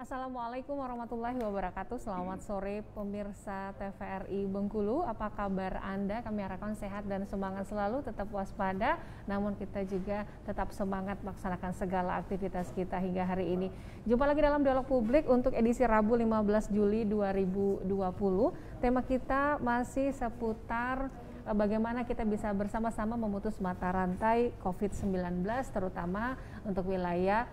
Assalamualaikum warahmatullahi wabarakatuh. Selamat sore pemirsa TVRI Bengkulu. Apa kabar Anda? Kami harapkan sehat dan semangat selalu, tetap waspada. Namun kita juga tetap semangat melaksanakan segala aktivitas kita hingga hari ini. Jumpa lagi dalam Dialog Publik untuk edisi Rabu 15 Juli 2020. Tema kita masih seputar bagaimana kita bisa bersama-sama memutus mata rantai COVID-19 terutama untuk wilayah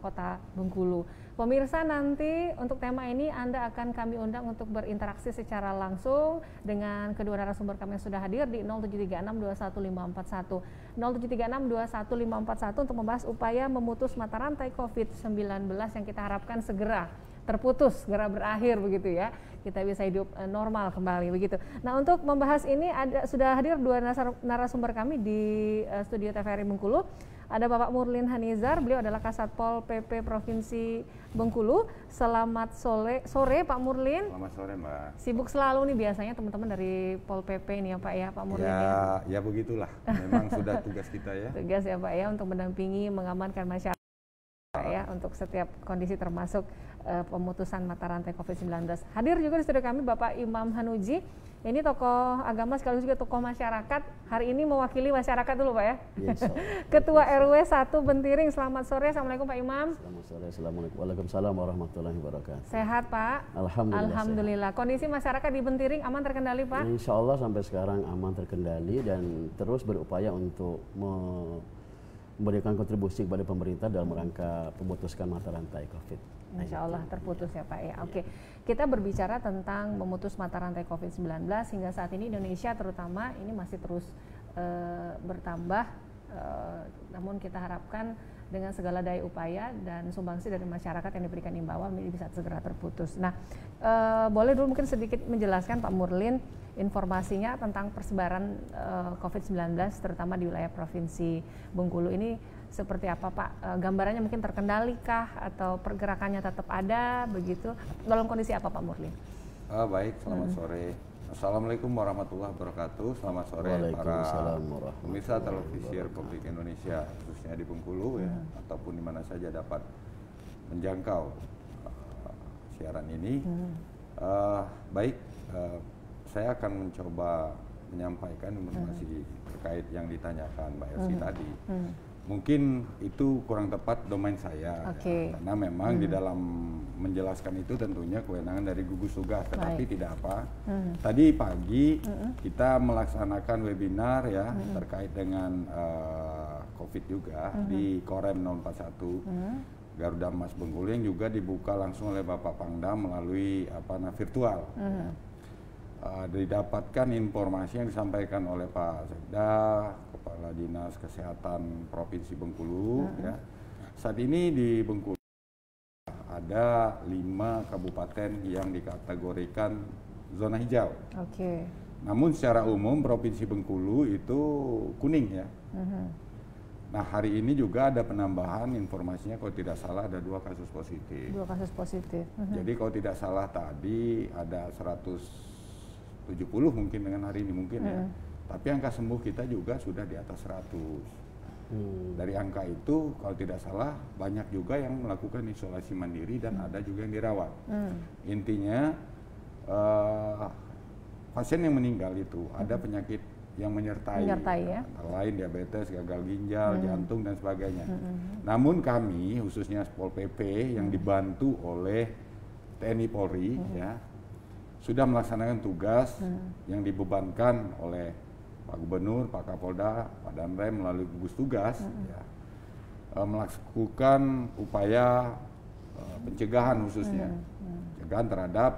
Kota Bengkulu. Pemirsa, nanti untuk tema ini Anda akan kami undang untuk berinteraksi secara langsung dengan kedua narasumber kami yang sudah hadir di 0736215541. 0736215541 untuk membahas upaya memutus mata rantai COVID-19 yang kita harapkan segera terputus, segera berakhir begitu ya. Kita bisa hidup normal kembali begitu. Nah, untuk membahas ini sudah hadir dua narasumber kami di studio TVRI Bengkulu. Ada Bapak Murlin Hanizar, beliau adalah Kasatpol PP Provinsi Bengkulu. Selamat sore Pak Murlin. Selamat sore Mbak. Sibuk selalu nih biasanya teman-teman dari Pol PP ini ya Pak ya, Pak Murlin ya. Ya begitulah, memang sudah tugas kita ya. Tugas ya Pak ya untuk mendampingi, mengamankan masyarakat ya untuk setiap kondisi termasuk pemutusan mata rantai COVID-19. Hadir juga di studio kami Bapak Imam Hanuji. Ini tokoh agama sekaligus juga tokoh masyarakat. Hari ini mewakili masyarakat dulu Pak ya. Yes, Ketua RW 1 Bentiring. Selamat sore. Assalamualaikum Pak Imam. Selamat sore. Assalamualaikum. Waalaikumsalam warahmatullahi wabarakatuh. Sehat Pak? Alhamdulillah. Kondisi masyarakat di Bentiring aman terkendali Pak? Insya Allah sampai sekarang aman terkendali dan terus berupaya untuk memberikan kontribusi kepada pemerintah dalam rangka memutuskan mata rantai COVID. Insya Allah terputus ya Pak ya. Oke, kita berbicara tentang memutus mata rantai COVID-19 hingga saat ini Indonesia terutama ini masih terus bertambah. Namun kita harapkan dengan segala daya upaya dan sumbangsi dari masyarakat yang diberikan imbauan ini bisa segera terputus. Nah, boleh dulu mungkin sedikit menjelaskan Pak Murlin informasinya tentang persebaran COVID-19 terutama di wilayah Provinsi Bengkulu ini seperti apa Pak? Gambarannya mungkin terkendalikah atau pergerakannya tetap ada begitu? Dalam kondisi apa Pak Murlin? Baik, selamat sore. Assalamualaikum warahmatullahi wabarakatuh. Selamat sore para pemirsa televisi Republik Indonesia khususnya di Bengkulu ya ataupun di mana saja dapat menjangkau siaran ini. Baik, saya akan mencoba menyampaikan informasi terkait yang ditanyakan Mbak Elsi tadi. Mungkin itu kurang tepat domain saya, ya, karena memang di dalam menjelaskan itu tentunya kewenangan dari gugus tugas, tetapi tidak apa. Tadi pagi kita melaksanakan webinar ya terkait dengan COVID juga di Korem 041 Garuda Emas Bengkulu yang juga dibuka langsung oleh Bapak Pangdam melalui virtual. Didapatkan informasi yang disampaikan oleh Pak Sekda, Kepala Dinas Kesehatan Provinsi Bengkulu. Ya. Saat ini di Bengkulu ada 5 kabupaten yang dikategorikan zona hijau. Namun secara umum Provinsi Bengkulu itu kuning ya. Nah hari ini juga ada penambahan informasinya kalau tidak salah ada 2 kasus positif. 2 kasus positif. Jadi kalau tidak salah tadi ada 170 mungkin dengan hari ini mungkin ya. Tapi angka sembuh kita juga sudah di atas 100. Dari angka itu kalau tidak salah banyak juga yang melakukan isolasi mandiri dan ada juga yang dirawat. Intinya pasien yang meninggal itu ada penyakit yang menyertai ya. Antara lain diabetes, gagal ginjal, jantung dan sebagainya. Namun kami khususnya Pol PP yang dibantu oleh TNI Polri ya sudah melaksanakan tugas yang dibebankan oleh Pak Gubernur, Pak Kapolda, Pak Danrem melalui gugus tugas ya, melakukan upaya pencegahan khususnya pencegahan terhadap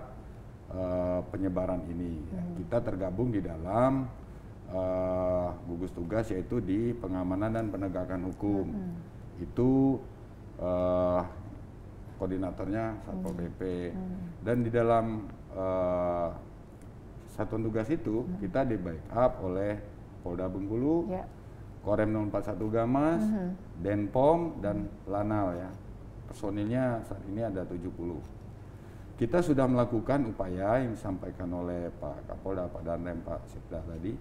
penyebaran ini ya. Kita tergabung di dalam gugus tugas yaitu di pengamanan dan penegakan hukum. Itu koordinatornya Satpol PP dan di dalam satuan tugas itu kita di backup oleh Polda Bengkulu, Korem 041 Gamas, Denpom dan Lanal ya. Personilnya saat ini ada 70. Kita sudah melakukan upaya yang disampaikan oleh Pak Kapolda, Pak Danrem, Pak Sekda tadi.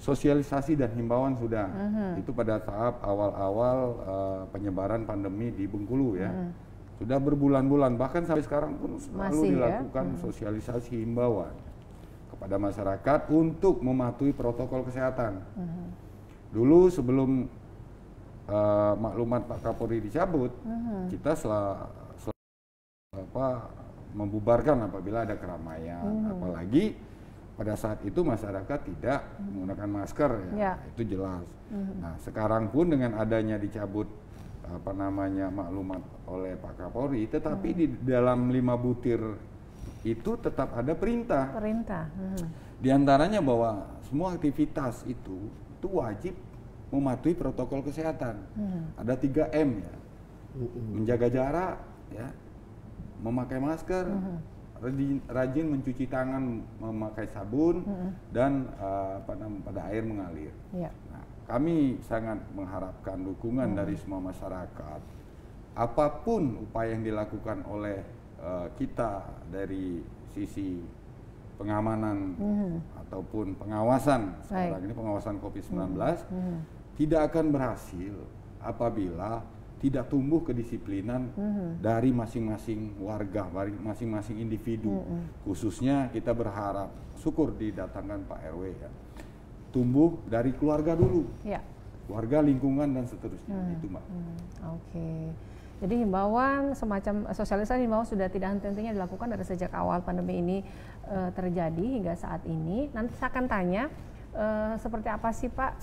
Sosialisasi dan himbauan sudah. Itu pada tahap awal-awal penyebaran pandemi di Bengkulu ya. Sudah berbulan-bulan, bahkan sampai sekarang pun selalu dilakukan ya? Sosialisasi himbauan kepada masyarakat untuk mematuhi protokol kesehatan. Dulu sebelum maklumat Pak Kapolri dicabut, kita membubarkan apabila ada keramaian, apalagi pada saat itu masyarakat tidak menggunakan masker, ya. Itu jelas. Nah, sekarang pun dengan adanya dicabut maklumat oleh Pak Kapolri, tetapi di dalam 5 butir itu tetap ada perintah. Di antaranya bahwa semua aktivitas itu wajib mematuhi protokol kesehatan. Ada 3M, ya. Menjaga jarak, ya. Memakai masker, rajin mencuci tangan memakai sabun, dan pada air mengalir. Nah, kami sangat mengharapkan dukungan dari semua masyarakat. Apapun upaya yang dilakukan oleh kita dari sisi pengamanan ataupun pengawasan, sekarang ini pengawasan COVID-19, tidak akan berhasil apabila tidak tumbuh kedisiplinan dari masing-masing warga, masing-masing individu. Khususnya kita berharap, syukur didatangkan Pak RW, ya, tumbuh dari keluarga dulu, keluarga, lingkungan, dan seterusnya. Itu, Mbak. Oke. Jadi himbauan, semacam sosialisasi himbauan sudah tidak henti-hentinya dilakukan dari sejak awal pandemi ini terjadi hingga saat ini. Nanti saya akan tanya seperti apa sih Pak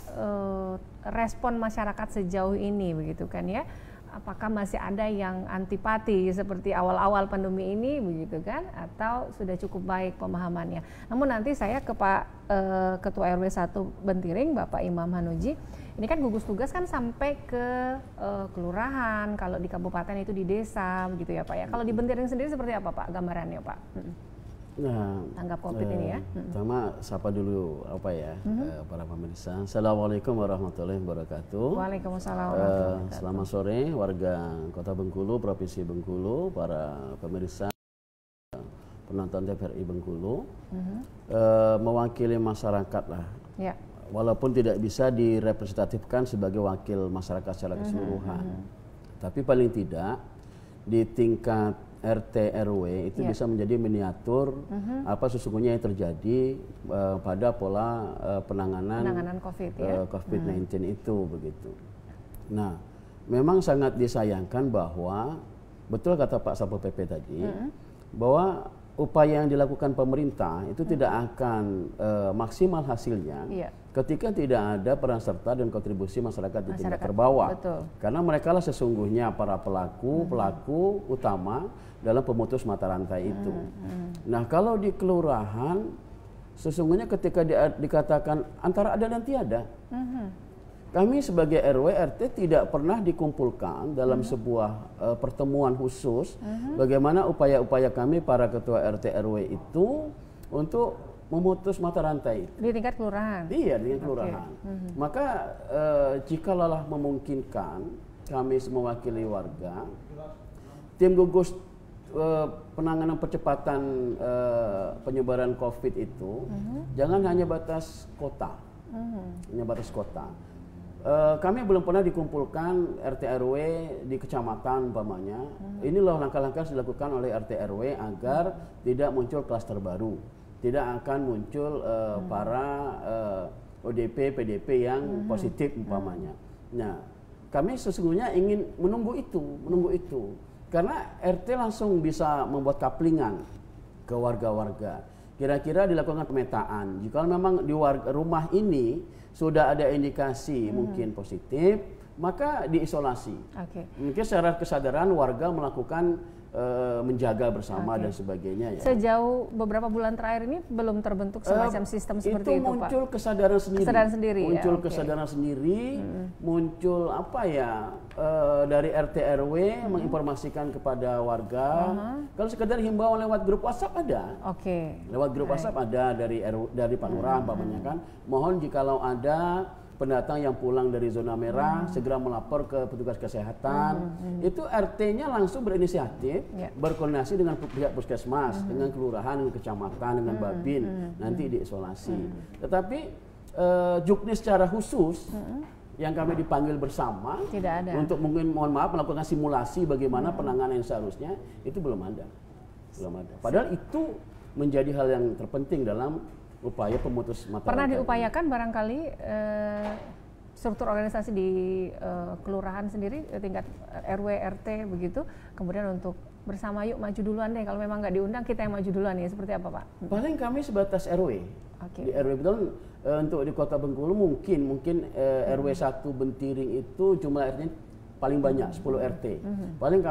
respon masyarakat sejauh ini, begitu kan ya? Apakah masih ada yang antipati seperti awal-awal pandemi ini, begitu kan? Atau sudah cukup baik pemahamannya? Namun nanti saya ke Pak Ketua RW 1 Bentiring, Bapak Imam Hanuji. Ini kan gugus tugas kan sampai ke kelurahan, kalau di kabupaten itu di desa, begitu ya Pak ya. Kalau di Bentiring sendiri seperti apa Pak gambarannya Pak? Nah, tanggap COVID ini ya. Pertama sapa dulu para pemirsa. Assalamualaikum warahmatullahi wabarakatuh. Waalaikumsalam warahmatullahi wabarakatuh. Selamat sore warga Kota Bengkulu, Provinsi Bengkulu, para pemirsa penonton TVRI Bengkulu. Mewakili masyarakat lah. Ya. Walaupun tidak bisa direpresentatifkan sebagai wakil masyarakat secara keseluruhan. Tapi paling tidak di tingkat RT RW itu bisa menjadi miniatur apa sesungguhnya yang terjadi pada pola penanganan COVID-19 itu, begitu. Nah, memang sangat disayangkan bahwa betul kata Pak Satpol PP tadi bahwa upaya yang dilakukan pemerintah itu tidak akan maksimal hasilnya ketika tidak ada peran serta dan kontribusi masyarakat di tingkat terbawah. Karena mereka lah sesungguhnya para pelaku utama dalam pemutus mata rantai itu. Nah, kalau di kelurahan sesungguhnya ketika dikatakan antara ada dan tiada. Kami sebagai RW RT tidak pernah dikumpulkan dalam sebuah pertemuan khusus bagaimana upaya-upaya kami para ketua RT RW itu untuk memutus mata rantai. Di tingkat kelurahan? Iya, di tingkat kelurahan. Maka jika lelah memungkinkan kami mewakili warga, tim gugus penanganan percepatan penyebaran COVID itu jangan hanya batas kota, hanya batas kota. Kami belum pernah dikumpulkan RT RW di kecamatan umpamanya. Ini loh langkah-langkah yang dilakukan oleh RT RW agar tidak muncul klaster baru, tidak akan muncul para ODP, PDP yang positif umpamanya. Nah, kami sesungguhnya ingin menunggu itu, karena RT langsung bisa membuat kaplingan ke warga-warga. Kira-kira dilakukan pemetaan. Jika memang di rumah ini sudah ada indikasi mungkin positif, maka diisolasi. Mungkin secara kesadaran warga melakukan menjaga bersama dan sebagainya. Ya. Sejauh beberapa bulan terakhir ini belum terbentuk semacam sistem seperti itu, Pak? Itu muncul kesadaran sendiri. Muncul kesadaran sendiri, muncul dari RT RW menginformasikan kepada warga. Kalau sekedar himbauan lewat grup WhatsApp ada. Lewat grup WhatsApp ada dari Pak Lurah umpamanya kan. Mohon jikalau ada pendatang yang pulang dari zona merah segera melapor ke petugas kesehatan. Itu RT-nya langsung berinisiatif berkoordinasi dengan pihak puskesmas, dengan kelurahan, dengan kecamatan, dengan babin, nanti diisolasi. Tetapi Juknis secara khusus yang kami dipanggil bersama tidak ada. Untuk mungkin mohon maaf melakukan simulasi bagaimana penanganan yang seharusnya, itu belum ada. Padahal itu menjadi hal yang terpenting dalam upaya pemutus mata rantai. Pernah diupayakan barangkali struktur organisasi di kelurahan sendiri tingkat RW RT begitu, kemudian untuk bersama yuk maju duluan deh, kalau memang nggak diundang kita yang maju duluan ya, seperti apa Pak? Paling kami sebatas RW. Di RW betul, untuk di Kota Bengkulu mungkin RW 1 Bentiring itu jumlah RT paling banyak 10 RT. Paling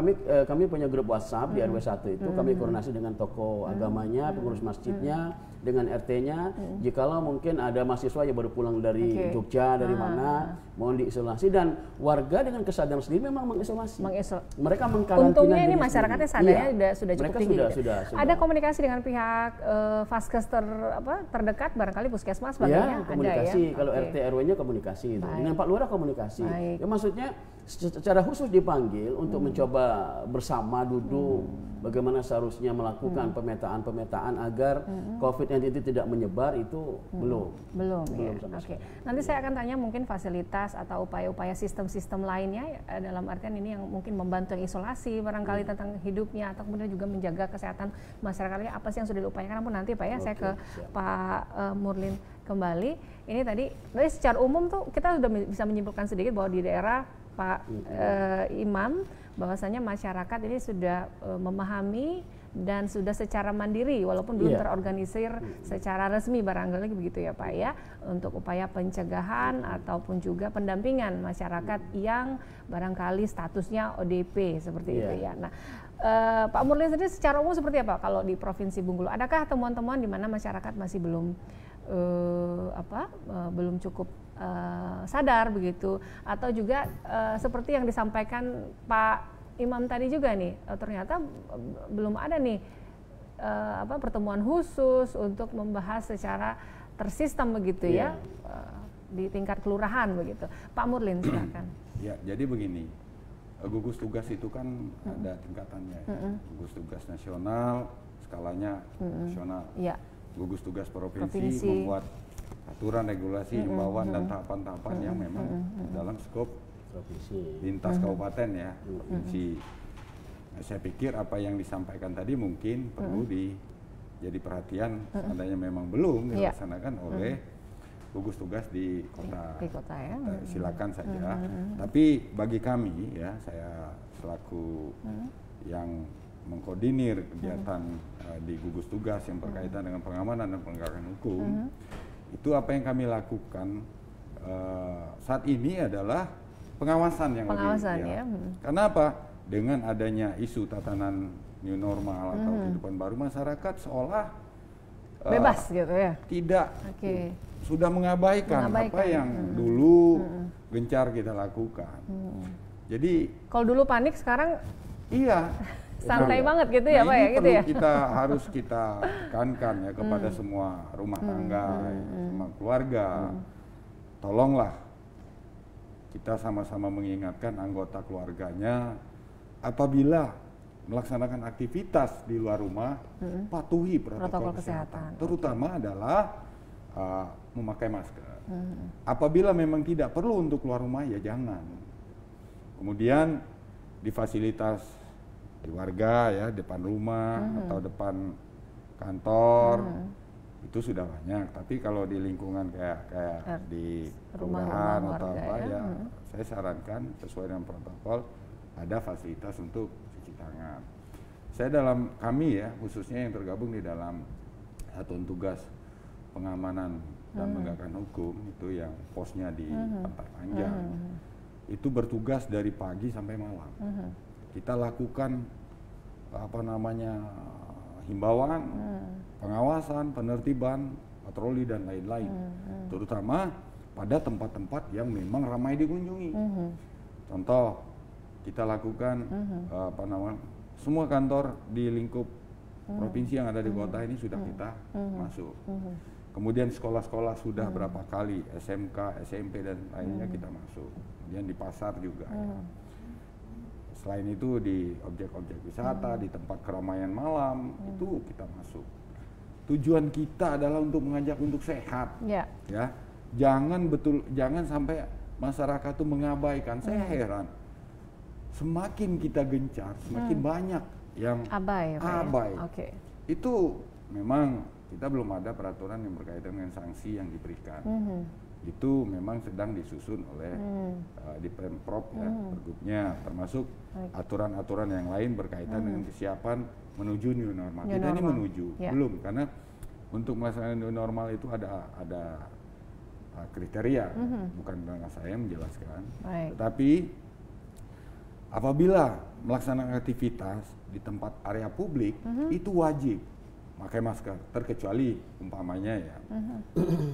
kami punya grup WhatsApp di RW 1 itu, kami koordinasi dengan tokoh agamanya, pengurus masjidnya, dengan RT-nya. Jikalau mungkin ada mahasiswa yang baru pulang dari Jogja, dari mana, mohon diisolasi, dan warga dengan kesadaran sendiri memang mengisolasi. Mereka mengkarantina. Untungnya ini masyarakatnya sadarnya sudah cukup tinggi. Sudah. Ada komunikasi dengan pihak Vaskes terdekat, barangkali puskesmas sebagainya. Komunikasi. Ada ya? Kalau RT RW-nya komunikasi itu. Dengan Pak Lurah komunikasi. Ya, maksudnya secara khusus dipanggil untuk mencoba bersama duduk bagaimana seharusnya melakukan pemetaan agar COVID-19 itu tidak menyebar, itu belum ya. Oke. Nanti saya akan tanya mungkin fasilitas atau upaya-upaya sistem-sistem lainnya dalam artian ini yang mungkin membantu yang isolasi barangkali tentang hidupnya, atau kemudian juga menjaga kesehatan masyarakatnya, apa sih yang sudah diupayakan. Namun nanti Pak ya, saya ke Pak Murlin kembali. Ini tadi secara umum tuh kita sudah bisa menyimpulkan sedikit bahwa di daerah Pak Imam bahwasanya masyarakat ini sudah memahami dan sudah secara mandiri walaupun belum terorganisir secara resmi barangkali begitu ya Pak ya, untuk upaya pencegahan ataupun juga pendampingan masyarakat yang barangkali statusnya ODP seperti itu ya. Nah, Pak Murlin sendiri secara umum seperti apa kalau di Provinsi Bengkulu? Adakah temuan-temuan di mana masyarakat masih belum belum cukup sadar begitu, atau juga seperti yang disampaikan Pak Imam tadi juga nih, ternyata belum ada nih pertemuan khusus untuk membahas secara tersistem begitu ya di tingkat kelurahan begitu. Pak Murlin silakan. Ya, jadi begini, gugus tugas itu kan ada tingkatannya, gugus tugas nasional, skalanya nasional. Gugus tugas provinsi membuat aturan, regulasi, himbauan dan tahapan-tahapan yang memang dalam skop provinsi, lintas kabupaten ya, provinsi. Nah, saya pikir apa yang disampaikan tadi mungkin perlu jadi perhatian, seandainya memang belum dilaksanakan oleh gugus tugas di kota. Ya. Silakan saja. Tapi bagi kami ya, saya selaku yang mengkoordinir kegiatan di gugus tugas yang berkaitan dengan pengamanan dan penegakan hukum, itu apa yang kami lakukan saat ini adalah pengawasan yang lebih ya. Karena apa? Dengan adanya isu tatanan new normal atau kehidupan baru, masyarakat seolah bebas gitu ya. Tidak. Sudah mengabaikan apa yang dulu gencar kita lakukan. Jadi kalau dulu panik, sekarang santai banget gitu ya Pak ya, gitu ya. Kita harus kita tekankan ya kepada semua rumah tangga, semua keluarga. Tolonglah kita sama-sama mengingatkan anggota keluarganya, apabila melaksanakan aktivitas di luar rumah, patuhi protokol kesehatan. Terutama adalah memakai masker. Apabila memang tidak perlu untuk keluar rumah, ya jangan. Kemudian di fasilitas di warga ya, depan rumah atau depan kantor, itu sudah banyak. Tapi kalau di lingkungan kayak di kelurahan atau apa ya, saya sarankan sesuai dengan protokol ada fasilitas untuk cuci tangan. Kami ya, khususnya yang tergabung di dalam satuan tugas pengamanan dan penegakan hukum, itu yang posnya di Pantai Panjang, itu bertugas dari pagi sampai malam. Kita lakukan himbauan, pengawasan, penertiban, patroli dan lain-lain, terutama pada tempat-tempat yang memang ramai dikunjungi. Contoh, kita lakukan semua kantor di lingkup provinsi yang ada di kota ini sudah kita masuk. Kemudian sekolah-sekolah sudah berapa kali, SMK, SMP dan lainnya kita masuk. Kemudian di pasar juga. Ya. Selain itu di objek-objek wisata, di tempat keramaian malam, itu kita masuk. Tujuan kita adalah untuk mengajak untuk sehat. Ya. Jangan sampai masyarakat tuh mengabaikan. Saya heran. Semakin kita gencar, semakin banyak yang abai. Oke. Itu memang kita belum ada peraturan yang berkaitan dengan sanksi yang diberikan. Itu memang sedang disusun oleh di Pemprov ya, Pergubnya, termasuk aturan-aturan yang lain berkaitan dengan kesiapan menuju new normal. Kita ini menuju, belum, karena untuk melaksanakan new normal itu ada kriteria, bukan dengan saya menjelaskan. Tetapi apabila melaksanakan aktivitas di tempat area publik itu wajib pakai masker, terkecuali umpamanya ya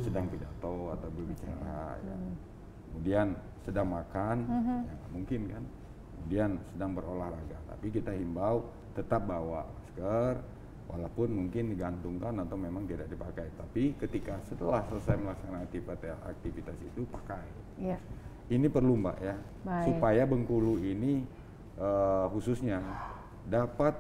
sedang pidato atau berbicara, ya. Kemudian sedang makan, ya nggak mungkin kan. Kemudian sedang berolahraga, tapi kita himbau tetap bawa masker, walaupun mungkin digantungkan atau memang tidak dipakai. Tapi ketika setelah selesai melaksanakan aktivitas itu pakai. Yeah. Ini perlu Mbak ya, supaya Bengkulu ini khususnya dapat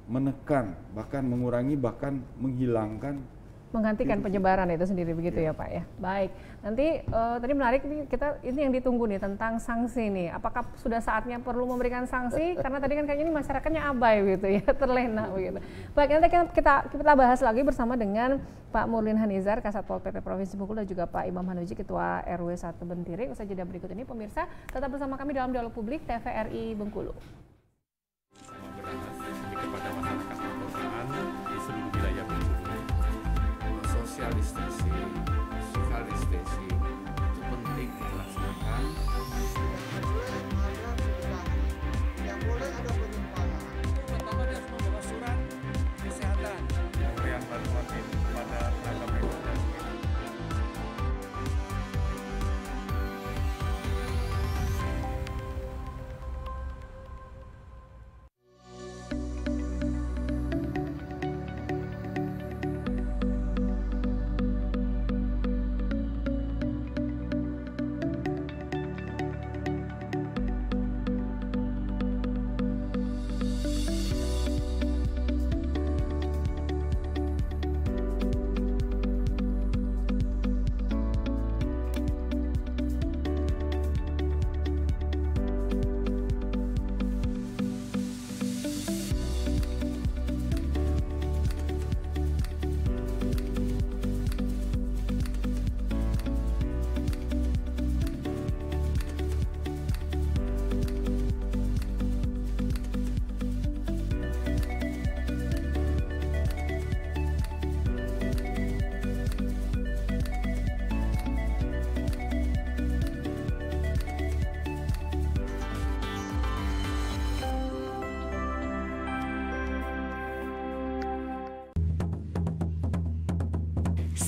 menekan, bahkan mengurangi, bahkan menghilangkan, menghentikan penyebaran itu sendiri, begitu ya Pak ya. Baik, nanti tadi menarik nih, ini yang ditunggu nih tentang sanksi nih. Apakah sudah saatnya perlu memberikan sanksi? Karena tadi kan kayaknya ini masyarakatnya abai gitu ya, terlena begitu. Baik, nanti kita bahas lagi bersama dengan Pak Murlin Hanizar, Kasat Pol PP Provinsi Bengkulu, dan juga Pak Imam Hanuji, Ketua RW 1 Bentiri. Usai jeda berikut ini, pemirsa tetap bersama kami dalam Dialog Publik TVRI Bengkulu. Kepada masyarakat perkotaan di seluruh wilayah Bengkulu, social distancing, physical distancing itu penting dilaksanakan. Yang boleh ada penyimpangan. Pertama dia harus membawa surat kesehatan. Pemberian bantuan ini kepada tenaga medis dan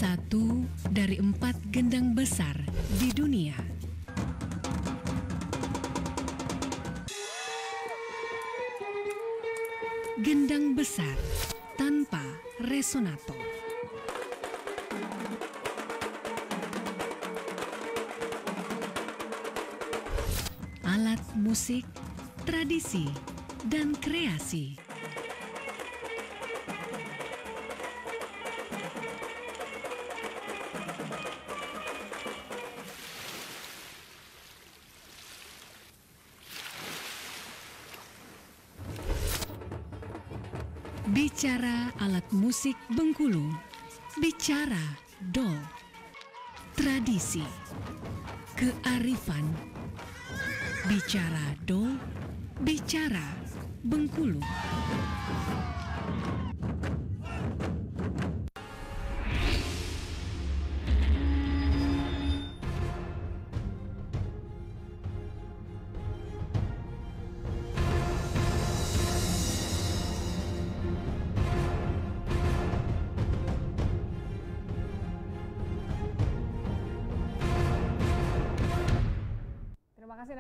Satu dari 4 gendang besar di dunia. Gendang besar tanpa resonator. Alat musik, tradisi, dan kreasi. Bicara alat musik Bengkulu, bicara dol, tradisi, kearifan, bicara dol, bicara Bengkulu.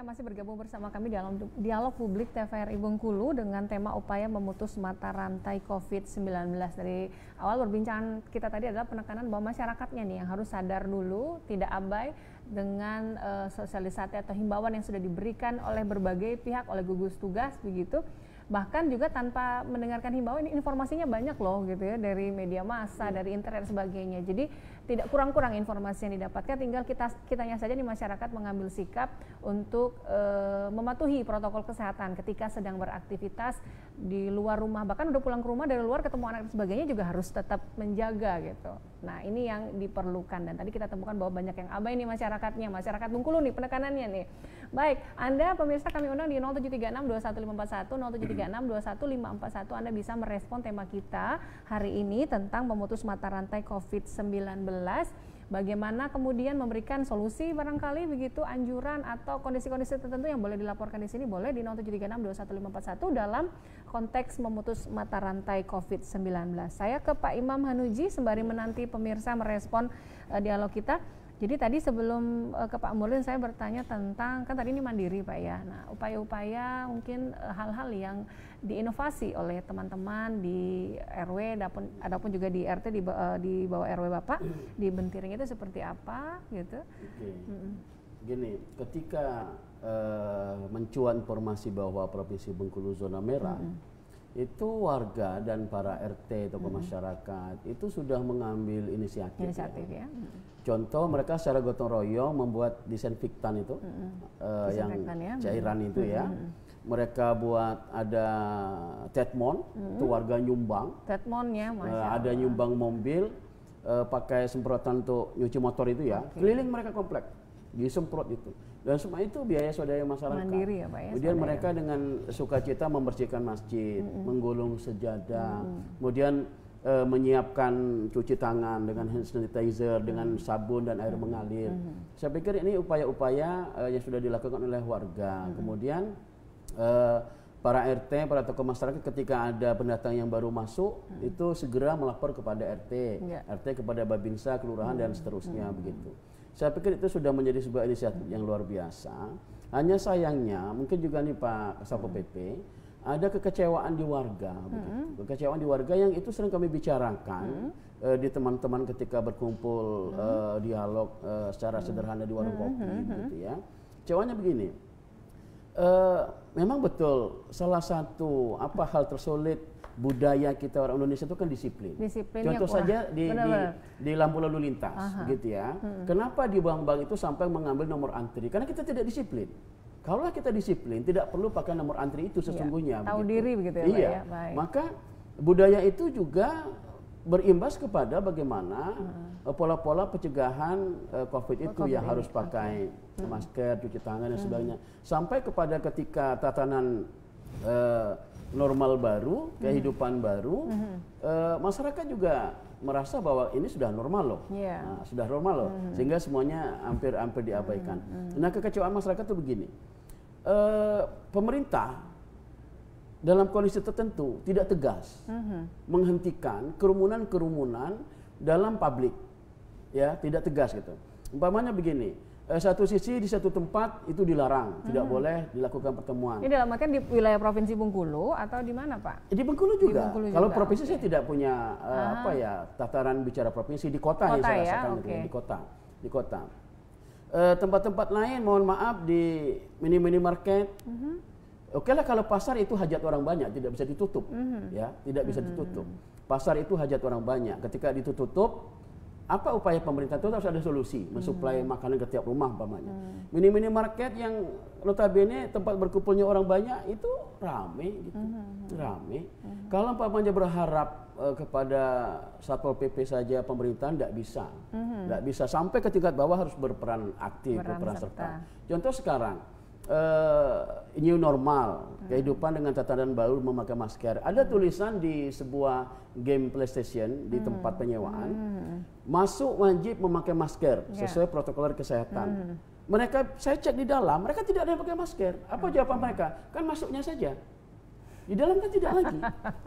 Masih bergabung bersama kami dalam Dialog Publik TVRI Bengkulu dengan tema upaya memutus mata rantai COVID-19. Dari awal perbincangan kita tadi adalah penekanan bahwa masyarakatnya nih yang harus sadar dulu, tidak abai dengan sosialisasi atau himbauan yang sudah diberikan oleh berbagai pihak, oleh gugus tugas begitu. bahkan juga tanpa mendengarkan himbauan, ini informasinya banyak loh gitu ya, dari media massa, dari internet dan sebagainya. Jadi tidak kurang-kurang informasi yang didapatkan, tinggal kitanya saja di masyarakat mengambil sikap untuk mematuhi protokol kesehatan ketika sedang beraktivitas di luar rumah, bahkan udah pulang ke rumah dari luar ketemu anak dan sebagainya juga harus tetap menjaga gitu. Nah ini yang diperlukan, dan tadi kita temukan bahwa banyak yang abai nih masyarakatnya, masyarakat Bengkulu nih penekanannya nih. Baik, Anda pemirsa kami undang di 0736 21541, 0736 21541, Anda bisa merespon tema kita hari ini tentang memutus mata rantai COVID-19. Bagaimana kemudian memberikan solusi barangkali begitu, anjuran atau kondisi-kondisi tertentu yang boleh dilaporkan di sini, boleh di 0736 21541 dalam konteks memutus mata rantai COVID-19. Saya ke Pak Imam Hanuji sembari menanti pemirsa merespon dialog kita. Jadi tadi sebelum ke Pak Murlin saya bertanya tentang, kan tadi ini mandiri Pak ya, nah upaya-upaya mungkin hal-hal yang diinovasi oleh teman-teman di RW, adapun juga di RT di bawah RW Bapak, di Bentiring itu seperti apa gitu? Oke. Gini, ketika mencuat informasi bahwa Provinsi Bengkulu zona merah, itu warga dan para RT atau masyarakat itu sudah mengambil inisiatif ya. Contoh, mereka secara gotong royong membuat disinfektan itu, yang cairan itu ya. Mereka buat ada tetmon, itu warga nyumbang. Tetmonnya, ada nyumbang mobil, pakai semprotan untuk nyuci motor itu ya. Keliling mereka komplek, disemprot itu. Dan semua itu biaya swadaya masyarakat. Mandiri ya Pak ya. Kemudian mereka dengan sukacita membersihkan masjid, menggulung sejadah, kemudian menyiapkan cuci tangan dengan hand sanitizer, dengan sabun dan air mengalir. Saya pikir ini upaya-upaya yang sudah dilakukan oleh warga. Kemudian para RT, para tokoh masyarakat ketika ada pendatang yang baru masuk, itu segera melapor kepada RT, RT kepada Babinsa, kelurahan dan seterusnya begitu. Saya pikir itu sudah menjadi sebuah inisiatif yang luar biasa. Hanya sayangnya, mungkin juga nih Pak Satpol PP, ada kekecewaan di warga, kekecewaan di warga yang itu sering kami bicarakan di teman-teman ketika berkumpul dialog secara sederhana di warung kopi, gitu ya. Kecewanya begini, memang betul salah satu hal tersulit budaya kita orang Indonesia itu kan disiplin. Contoh saja di lampu lalu lintas, gitu ya. Kenapa di bank-bank itu sampai mengambil nomor antri? Karena kita tidak disiplin. Kalau kita disiplin, tidak perlu pakai nomor antri itu sesungguhnya. Tahu diri begitu ya, iya. Pak ya. Baik. Maka budaya itu juga berimbas kepada bagaimana pola-pola pencegahan COVID itu yang harus pakai masker, cuci tangan dan sebagainya. Sampai kepada ketika tatanan normal baru, kehidupan baru, masyarakat juga merasa bahwa ini sudah normal loh, sudah normal loh, sehingga semuanya hampir diabaikan. Nah, kekecewaan masyarakat itu begini, pemerintah dalam kondisi tertentu tidak tegas menghentikan kerumunan dalam publik, ya, tidak tegas gitu. Umpamanya begini, satu sisi di satu tempat itu dilarang, tidak boleh dilakukan pertemuan. Ini dalam artian di wilayah Provinsi Bengkulu atau di mana Pak? Di Bengkulu juga. Kalau provinsi saya tidak punya tataran bicara provinsi, di kota yang saya rasakan gitu, di kota. Tempat-tempat lain mohon maaf di mini market. Oke lah kalau pasar itu hajat orang banyak, tidak bisa ditutup, ya, tidak bisa ditutup. Pasar itu hajat orang banyak. Ketika ditutup, apa upaya pemerintah itu harus ada solusi, mensuplai makanan ke tiap rumah umpamanya. Mini market yang notabene tempat berkumpulnya orang banyak itu rame gitu, rame. Kalau umpamanya berharap kepada Satpol PP saja pemerintahan tidak bisa, tidak bisa sampai ke tingkat bawah harus berperan aktif, berperan serta. Contoh sekarang. New normal, kehidupan dengan tatanan baru memakai masker. Ada tulisan di sebuah game PlayStation di tempat penyewaan, masuk wajib memakai masker sesuai protokol kesehatan. Mereka, saya cek di dalam, mereka tidak ada yang pakai masker. Apa jawaban mereka? Kan masuknya saja. Di dalam kan tidak lagi.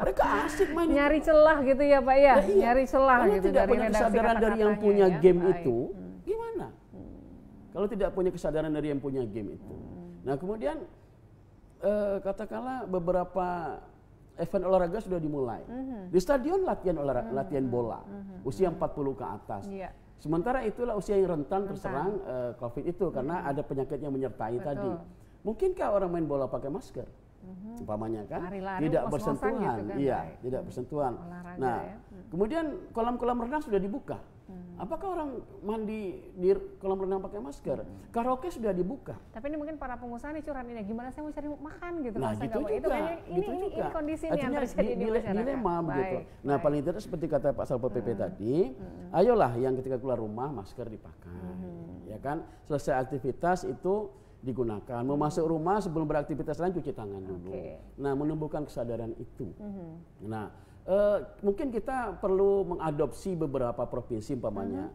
Mereka asik main nyari celah gitu ya Pak ya, iya. nyari celah karena gitu. Tidak punya kesadaran dari yang punya game itu, gimana? Kalau tidak punya kesadaran dari yang punya game itu. Nah kemudian katakanlah beberapa event olahraga sudah dimulai. Di stadion latihan bola, usia 40 ke atas. Sementara itulah usia yang rentan terserang COVID itu karena ada penyakit yang menyertai tadi. Mungkinkah orang main bola pakai masker? umpamanya kan, lari-lari, tidak ngos-ngosan bersentuhan, gitu kan, iya, baik. tidak bersentuhan. Olahraga Nah, ya. kemudian kolam-kolam renang sudah dibuka. Apakah orang mandi di kolam renang pakai masker? Karaoke sudah dibuka. Tapi ini mungkin para pengusaha nih curhat ini, gimana saya mau cari makan gitu. Nah, masa gitu nggak mau? juga. Itu kayaknya ini kondisi nih yang Artinya terjadi di masyarakat. dilema begitu. Baik, Nah, baik. paling tidak seperti kata Pak Satpol PP tadi, ayolah yang ketika keluar rumah masker dipakai. Ya kan? Selesai aktivitas itu digunakan. Mau masuk rumah sebelum beraktivitas lain cuci tangan dulu. Nah, menumbuhkan kesadaran itu. Nah, mungkin kita perlu mengadopsi beberapa provinsi umpamanya.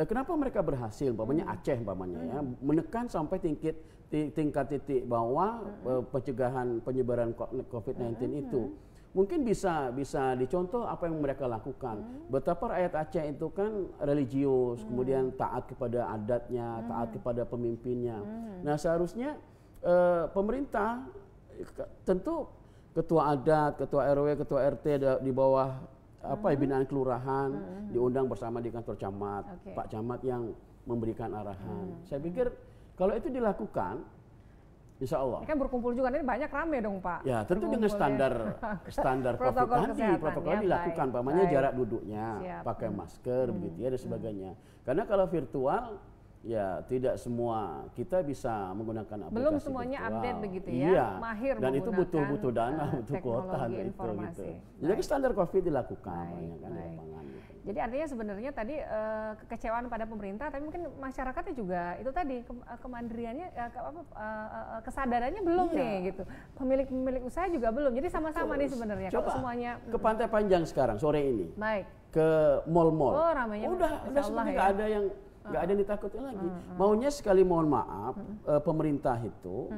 Kenapa mereka berhasil? Umpamanya Aceh umpamanya ya, menekan sampai tingkat titik bawah pencegahan penyebaran COVID-19 itu. Mungkin bisa dicontoh apa yang mereka lakukan. Betapa rakyat Aceh itu kan religius, kemudian taat kepada adatnya, taat kepada pemimpinnya. Nah, seharusnya pemerintah tentu ketua adat, ketua RW, ketua RT di bawah binaan kelurahan diundang bersama di kantor camat, Pak Camat yang memberikan arahan. Saya pikir kalau itu dilakukan, insya Allah. Ini kan berkumpul juga, ini banyak rame dong Pak. Ya tentu dengan standar Protokol COVID kesehatan, protokol ya, dilakukan, baik, pamannya baik. jarak duduknya, Siap. pakai masker begitu ya dan sebagainya. Karena kalau virtual ya tidak semua kita bisa menggunakan aplikasi Belum semuanya virtual. update begitu ya, Iya. mahir Dan itu butuh menggunakan, dana, butuh kuota teknologi itu informasi. gitu. Jadi Baik. standar COVID dilakukan Baik, banyak kan di baik. lapangan gitu. Jadi artinya sebenarnya tadi kekecewaan pada pemerintah, tapi mungkin masyarakatnya juga itu tadi kemandiriannya, kesadarannya belum Iya. nih gitu. Pemilik usaha juga belum. Jadi sama-sama nih sebenarnya. Coba Kalau semuanya ke Pantai Panjang sekarang sore ini. baik. Ke mall-mall. Oh, ramainya udah Insya Allah sebenarnya ya. nggak ada yang ditakutin lagi. Maunya sekali mohon maaf pemerintah itu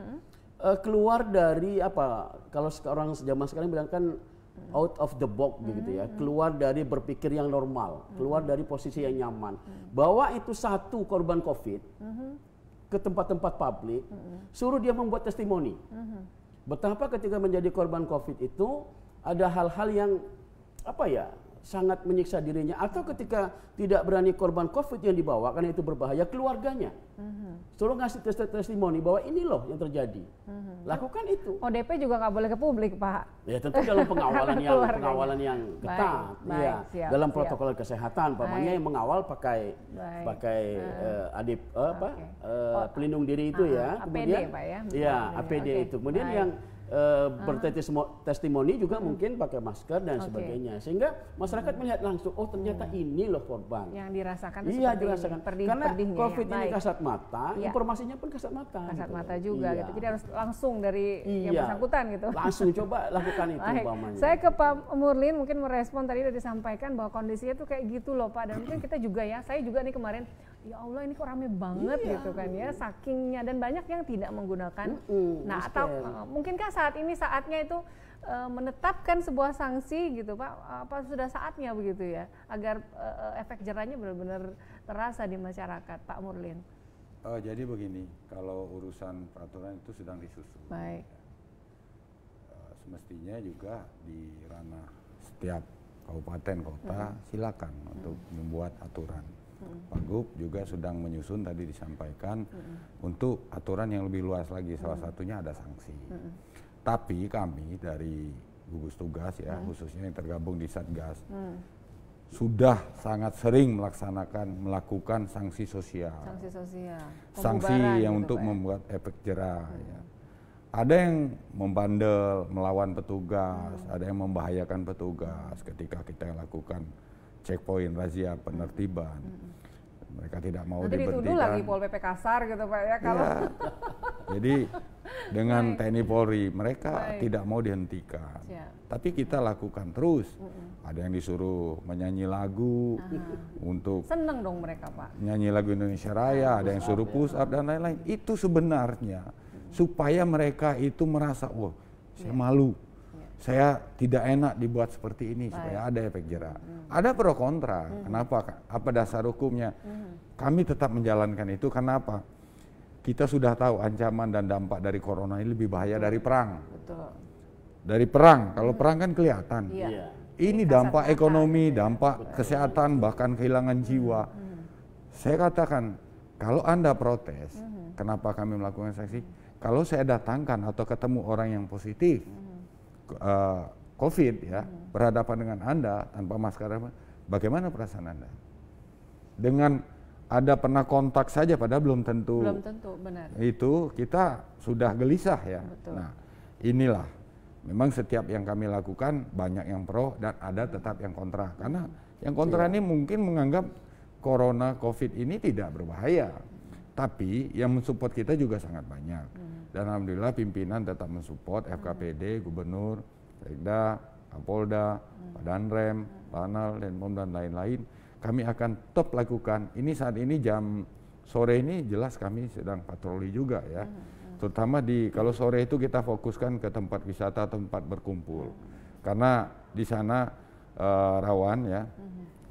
keluar dari kalau sekarang zaman sekarang bilang kan out of the box begitu ya, keluar dari berpikir yang normal, keluar dari posisi yang nyaman. Bawa itu satu korban COVID ke tempat-tempat publik, suruh dia membuat testimoni. Betapa ketika menjadi korban COVID itu ada hal-hal yang sangat menyiksa dirinya, atau ketika tidak berani korban COVID yang dibawa karena itu berbahaya, keluarganya suruh ngasih testimoni bahwa ini loh yang terjadi. Lakukan itu. ODP juga nggak boleh ke publik Pak. Ya tentu dalam pengawalan yang ketat, Baik, ya. siap, Dalam siap. protokol kesehatan, pamannya yang mengawal pakai pelindung diri itu ya. APD, Kemudian Pak, ya? Iya, APD, APD oke. itu. Kemudian Baik. yang bertestimoni juga mungkin pakai masker dan sebagainya, sehingga masyarakat melihat langsung, oh ternyata ini loh korban. Yang dirasakan Iya seperti dirasakan. ini, Karena pedihnya ya. COVID ini Baik. kasat mata, Iya. informasinya pun kasat mata. Kasat gitu mata loh. juga Iya. gitu. Jadi harus langsung dari yang Iya. bersangkutan gitu. Langsung coba lakukan itu Baik. umpamanya. Saya ke Pak Murlin mungkin merespon tadi udah disampaikan bahwa kondisinya tuh kayak gitu loh Pak, dan mungkin kita juga ya, saya juga nih kemarin ya Allah ini kok rame banget gitu kan ya, sakingnya, dan banyak yang tidak menggunakan. Nah, atau mungkinkah saat ini saatnya itu menetapkan sebuah sanksi gitu Pak, apa sudah saatnya begitu ya, agar efek jerahnya benar-benar terasa di masyarakat, Pak Murlin? Jadi begini, kalau urusan peraturan itu sedang disusun. Baik. Semestinya juga di ranah setiap kabupaten kota silakan untuk membuat aturan. Pak Gub juga sedang menyusun, tadi disampaikan untuk aturan yang lebih luas lagi, salah satunya ada sanksi. Tapi kami dari gugus tugas ya, khususnya yang tergabung di Satgas, sudah sangat sering melakukan sanksi sosial. Sanksi sosial. Sanksi Pembubaran yang gitu, untuk Pak, ya? membuat efek jerah. Ya. Ada yang membandel, melawan petugas, ada yang membahayakan petugas ketika kita lakukan checkpoint, razia, penertiban. Mereka tidak mau Nanti diberhentikan. dituduh lagi Pol PP kasar gitu Pak ya kalau. Ya. Jadi dengan TNI Polri mereka tidak mau dihentikan. Siap. Tapi kita lakukan terus. Ada yang disuruh menyanyi lagu untuk Seneng dong mereka Pak. nyanyi lagu Indonesia Raya, ada yang suruh push up dan lain-lain. Itu sebenarnya supaya mereka itu merasa, wah, saya malu. Saya tidak enak dibuat seperti ini, supaya ada efek jerah. Ada pro kontra. Kenapa? Apa dasar hukumnya? Kami tetap menjalankan itu. Kenapa? Kita sudah tahu ancaman dan dampak dari corona ini lebih bahaya dari perang. Betul. Dari perang, kalau perang kan kelihatan. Iya. Ini dampak ekonomi, dampak kesehatan, bahkan kehilangan jiwa. Saya katakan, kalau Anda protes, kenapa kami melakukan sanksi? kalau saya datangkan atau ketemu orang yang positif COVID ya, berhadapan dengan Anda tanpa masker, bagaimana perasaan Anda? Dengan ada pernah kontak saja padahal belum tentu. Belum tentu, benar. Itu kita sudah gelisah ya. Betul. Nah, inilah memang setiap yang kami lakukan banyak yang pro dan ada tetap yang kontra. Karena yang kontra ini mungkin menganggap corona COVID ini tidak berbahaya. Tapi yang mensupport kita juga sangat banyak. Dan alhamdulillah pimpinan tetap mensupport FKPD, Gubernur, Sekda, Kapolda, Pak Danrem, Lanal, Denpom dan lain-lain. Kami akan tetap lakukan. Ini saat ini jam sore ini jelas kami sedang patroli juga ya. Terutama kalau sore itu kita fokuskan ke tempat wisata, tempat berkumpul. Karena di sana rawan ya.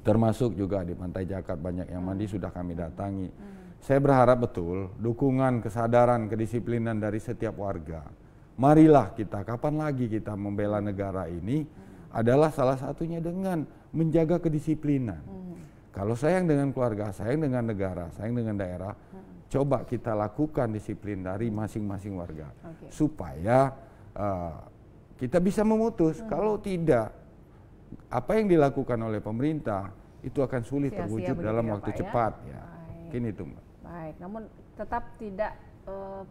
Termasuk juga di Pantai Jakat banyak yang mandi sudah kami datangi. Saya berharap betul dukungan, kesadaran, kedisiplinan dari setiap warga. Marilah kita, kapan lagi kita membela negara ini adalah salah satunya dengan menjaga kedisiplinan. Kalau sayang dengan keluarga, sayang dengan negara, sayang dengan daerah, coba kita lakukan disiplin dari masing-masing warga. Supaya kita bisa memutus. Kalau tidak, apa yang dilakukan oleh pemerintah itu akan sulit terwujud dalam waktu cepat. Ya. Mungkin itu, Mbak. Baik, namun tetap tidak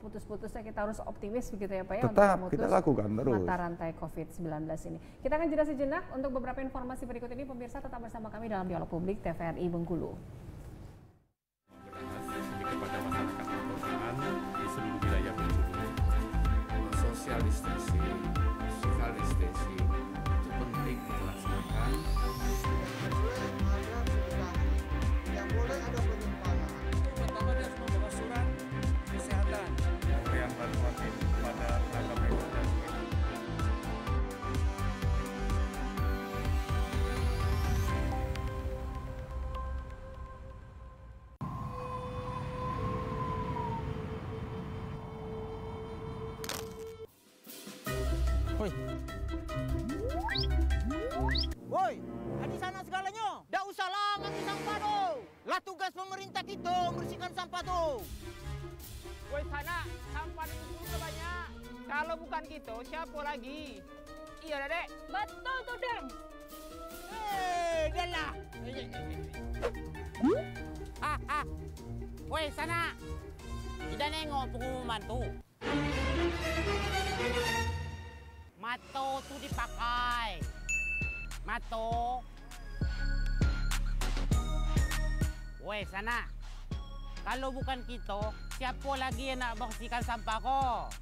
putus-putusnya kita harus optimis begitu ya Pak ya, tetap untuk kita lakukan terus mata rantai COVID-19 ini. Kita akan jeda sejenak untuk beberapa informasi berikut ini. Pemirsa tetap bersama kami dalam Dialog Publik TVRI Bengkulu. Kepada masyarakat perkotaan di seluruh wilayah Bengkulu, social distancing, physical distancing itu penting dilaksanakan. Yang boleh ada penyimpanan. pertama dia harus membawa surat kesehatan, pemberian bantuan kepada tenaga medis dan Woi, di sana segalanya. Dah usahlah ngambil sampah tu. Lah tugas pemerintah kita membersihkan sampah tu. Woi sana, sampah itu juga banyak. Kalau bukan kita, siapa lagi? Iya dah, Dek. Betul tu, Deng. Dah lah. Woi, sana. Kita nengok pengumuman tu. Mato tu dipakai. Mato. Woi, sana. Kalau bukan kita, siapa lagi yang nak bersihkan sampah kau?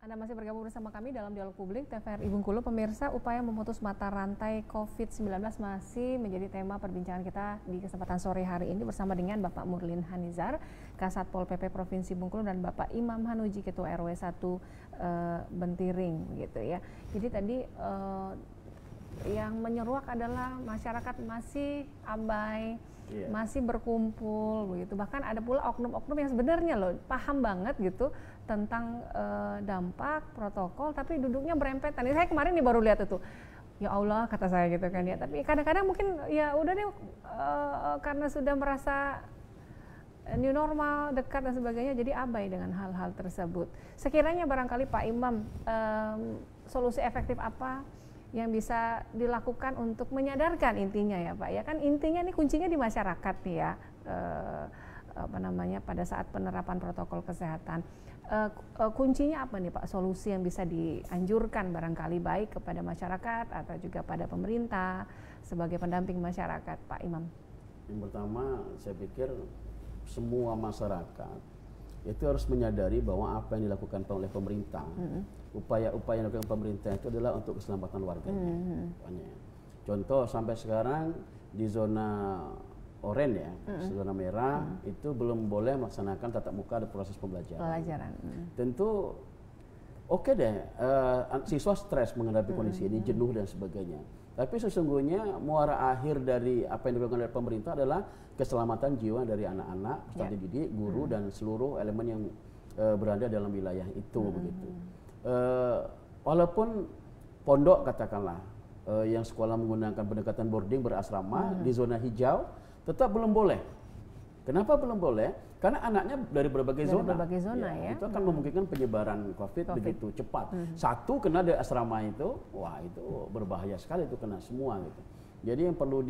Anda masih bergabung bersama kami dalam Dialog Publik TVRI Bengkulu. Pemirsa, upaya memutus mata rantai COVID-19 masih menjadi tema perbincangan kita di kesempatan sore hari ini bersama dengan Bapak Murlin Hanizar, Kasat Pol PP Provinsi Bengkulu, dan Bapak Imam Hanuji, Ketua RW 1 Bentiring gitu ya. Jadi tadi yang menyeruak adalah masyarakat masih abai, masih berkumpul begitu. Bahkan ada pula oknum-oknum yang sebenarnya loh paham banget gitu tentang dampak protokol, tapi duduknya berempetan. Ini saya kemarin nih baru lihat itu. Ya Allah, kata saya gitu kan ya. Tapi kadang-kadang mungkin ya udah deh karena sudah merasa new normal, dekat dan sebagainya, jadi abai dengan hal-hal tersebut. Sekiranya barangkali Pak Imam, solusi efektif apa yang bisa dilakukan untuk menyadarkan intinya ya Pak? Ya kan intinya nih kuncinya di masyarakat nih ya, pada saat penerapan protokol kesehatan. Kuncinya apa nih Pak, solusi yang bisa dianjurkan barangkali baik kepada masyarakat atau juga pada pemerintah sebagai pendamping masyarakat, Pak Imam? Yang pertama saya pikir semua masyarakat itu harus menyadari bahwa apa yang dilakukan oleh pemerintah, upaya-upaya yang dilakukan pemerintah itu adalah untuk keselamatan warganya. Contoh sampai sekarang di zona oranye ya, zona merah itu belum boleh melaksanakan tatap muka, ada proses pembelajaran. Tentu oke deh, siswa stres menghadapi kondisi ini, jenuh dan sebagainya. Tapi sesungguhnya muara akhir dari apa yang dilakukan oleh pemerintah adalah keselamatan jiwa dari anak-anak, peserta didik, guru dan seluruh elemen yang berada dalam wilayah itu begitu. Walaupun pondok katakanlah yang sekolah menggunakan pendekatan boarding berasrama di zona hijau, tetap belum boleh. Kenapa belum boleh? Karena anaknya dari berbagai zona ya. Itu akan memungkinkan penyebaran COVID begitu cepat. Satu kena dari asrama itu, wah itu berbahaya sekali, itu kena semua gitu. Jadi yang perlu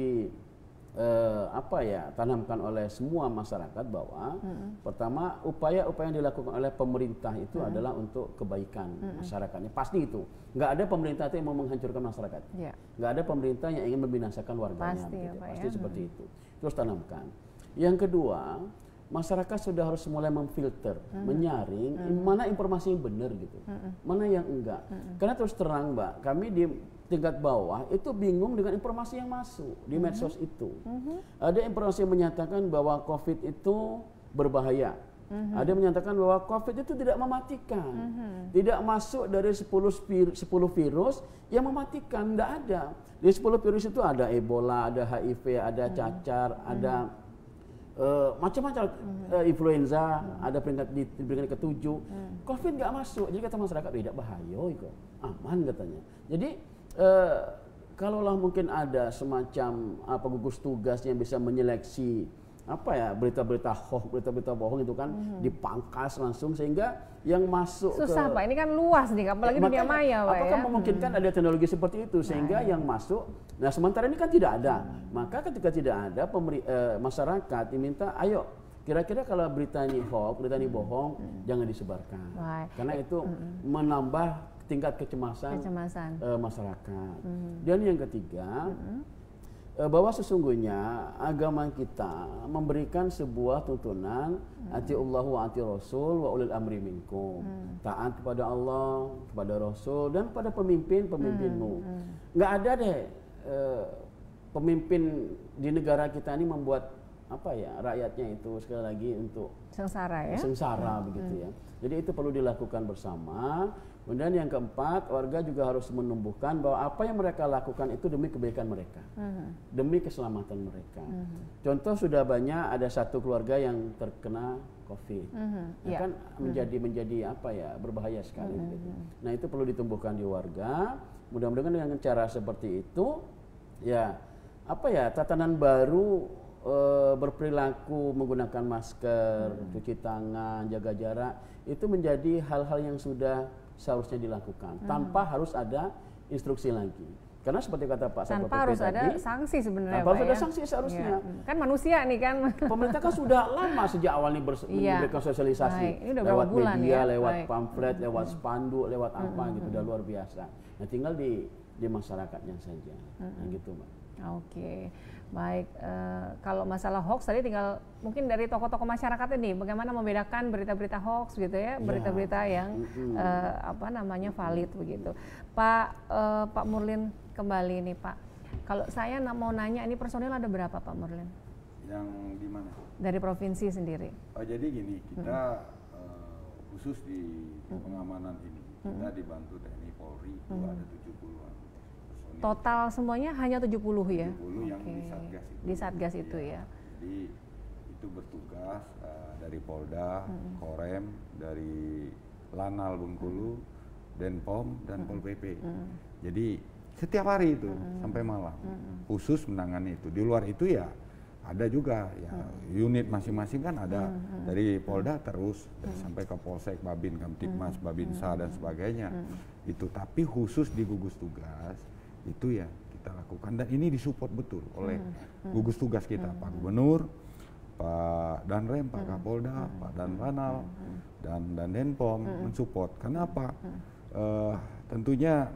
tanamkan oleh semua masyarakat bahwa pertama upaya-upaya yang dilakukan oleh pemerintah itu adalah untuk kebaikan masyarakatnya. Pasti itu. Nggak ada pemerintah itu yang mau menghancurkan masyarakat. Nggak ada pemerintah yang ingin membinasakan warganya. Pasti seperti itu. Terus tanamkan. Yang kedua, masyarakat sudah harus mulai memfilter, menyaring mana informasi yang benar gitu, mana yang enggak. Karena terus terang Mbak, kami di tingkat bawah itu bingung dengan informasi yang masuk di medsos itu. Ada informasi yang menyatakan bahwa COVID itu berbahaya. Ada yang menyatakan bahwa COVID itu tidak mematikan, tidak masuk dari 10 virus yang mematikan, tidak ada. Di 10 virus itu ada Ebola, ada HIV, ada cacar, ada macam-macam influenza, ada peringkat ke-7. COVID nggak masuk, jadi kata masyarakat tidak bahaya kok, aman katanya. Jadi kalaulah mungkin ada semacam gugus tugas yang bisa menyeleksi berita-berita hoax, berita-berita bohong itu kan dipangkas langsung sehingga yang masuk susah Pak, ini kan luas nih, apalagi dunia maya Pak. Apakah memungkinkan ada teknologi seperti itu sehingga yang masuk, nah sementara ini kan tidak ada. Maka ketika tidak ada, masyarakat diminta, ayo kira-kira kalau berita ini hoax, berita ini bohong, jangan disebarkan. Karena itu menambah tingkat kecemasan masyarakat. Dan yang ketiga, bahwa sesungguhnya agama kita memberikan sebuah tuntunan atiullah wa ati rasul wa ulil amri minkum. Taat kepada Allah, kepada Rasul dan kepada pemimpinmu. Nggak ada deh pemimpin di negara kita ini membuat rakyatnya itu sekali lagi untuk sengsara begitu ya. Jadi itu perlu dilakukan bersama. Kemudian yang keempat, warga juga harus menumbuhkan bahwa apa yang mereka lakukan itu demi kebaikan mereka, demi keselamatan mereka. Contoh sudah banyak, ada satu keluarga yang terkena COVID, kan menjadi berbahaya sekali. Gitu. Nah itu perlu ditumbuhkan di warga. Mudah-mudahan dengan cara seperti itu, tatanan baru berperilaku menggunakan masker, cuci tangan, jaga jarak, itu menjadi hal-hal yang sudah seharusnya dilakukan tanpa harus ada instruksi lagi. Karena seperti kata Pak Satpol PP tadi, tanpa harus ada sanksi sebenarnya. Tanpa harus ada sanksi seharusnya. Kan manusia nih kan. Pemerintah kan sudah lama sejak awal ini memberikan sosialisasi lewat media, lewat pamflet, lewat spanduk, lewat apa gitu, udah luar biasa. Nah tinggal di masyarakatnya saja, gitu Mbak. Oke. Baik, kalau masalah hoax tadi tinggal mungkin dari tokoh-tokoh masyarakat ini bagaimana membedakan berita-berita hoax gitu ya, berita-berita yang valid begitu. Pak Murlin kembali nih Pak. Kalau saya mau nanya, ini personil ada berapa Pak Murlin? Yang di mana? Dari provinsi sendiri. Jadi gini, kita khusus di pengamanan ini kita dibantu TNI Polri itu ada 70-an personil. Total semuanya hanya 70 ya? 70 yang di Satgas itu. Di Satgas itu ya. Jadi itu bertugas dari Polda, Korem, dari Lanal Bengkulu, Denpom, dan Pol PP. Jadi setiap hari itu sampai malam khusus menangani itu. Di luar itu ya ada juga ya unit masing-masing kan ada dari Polda terus sampai ke Polsek, Babin, Kamtipmas, Babinsa dan sebagainya. Itu tapi khusus di gugus tugas itu ya kita lakukan dan ini disupport betul oleh gugus tugas kita, Pak Gubernur, Pak Danrem, Pak Kapolda, Pak Danlanal, dan Denpom mensupport. Kenapa? Tentunya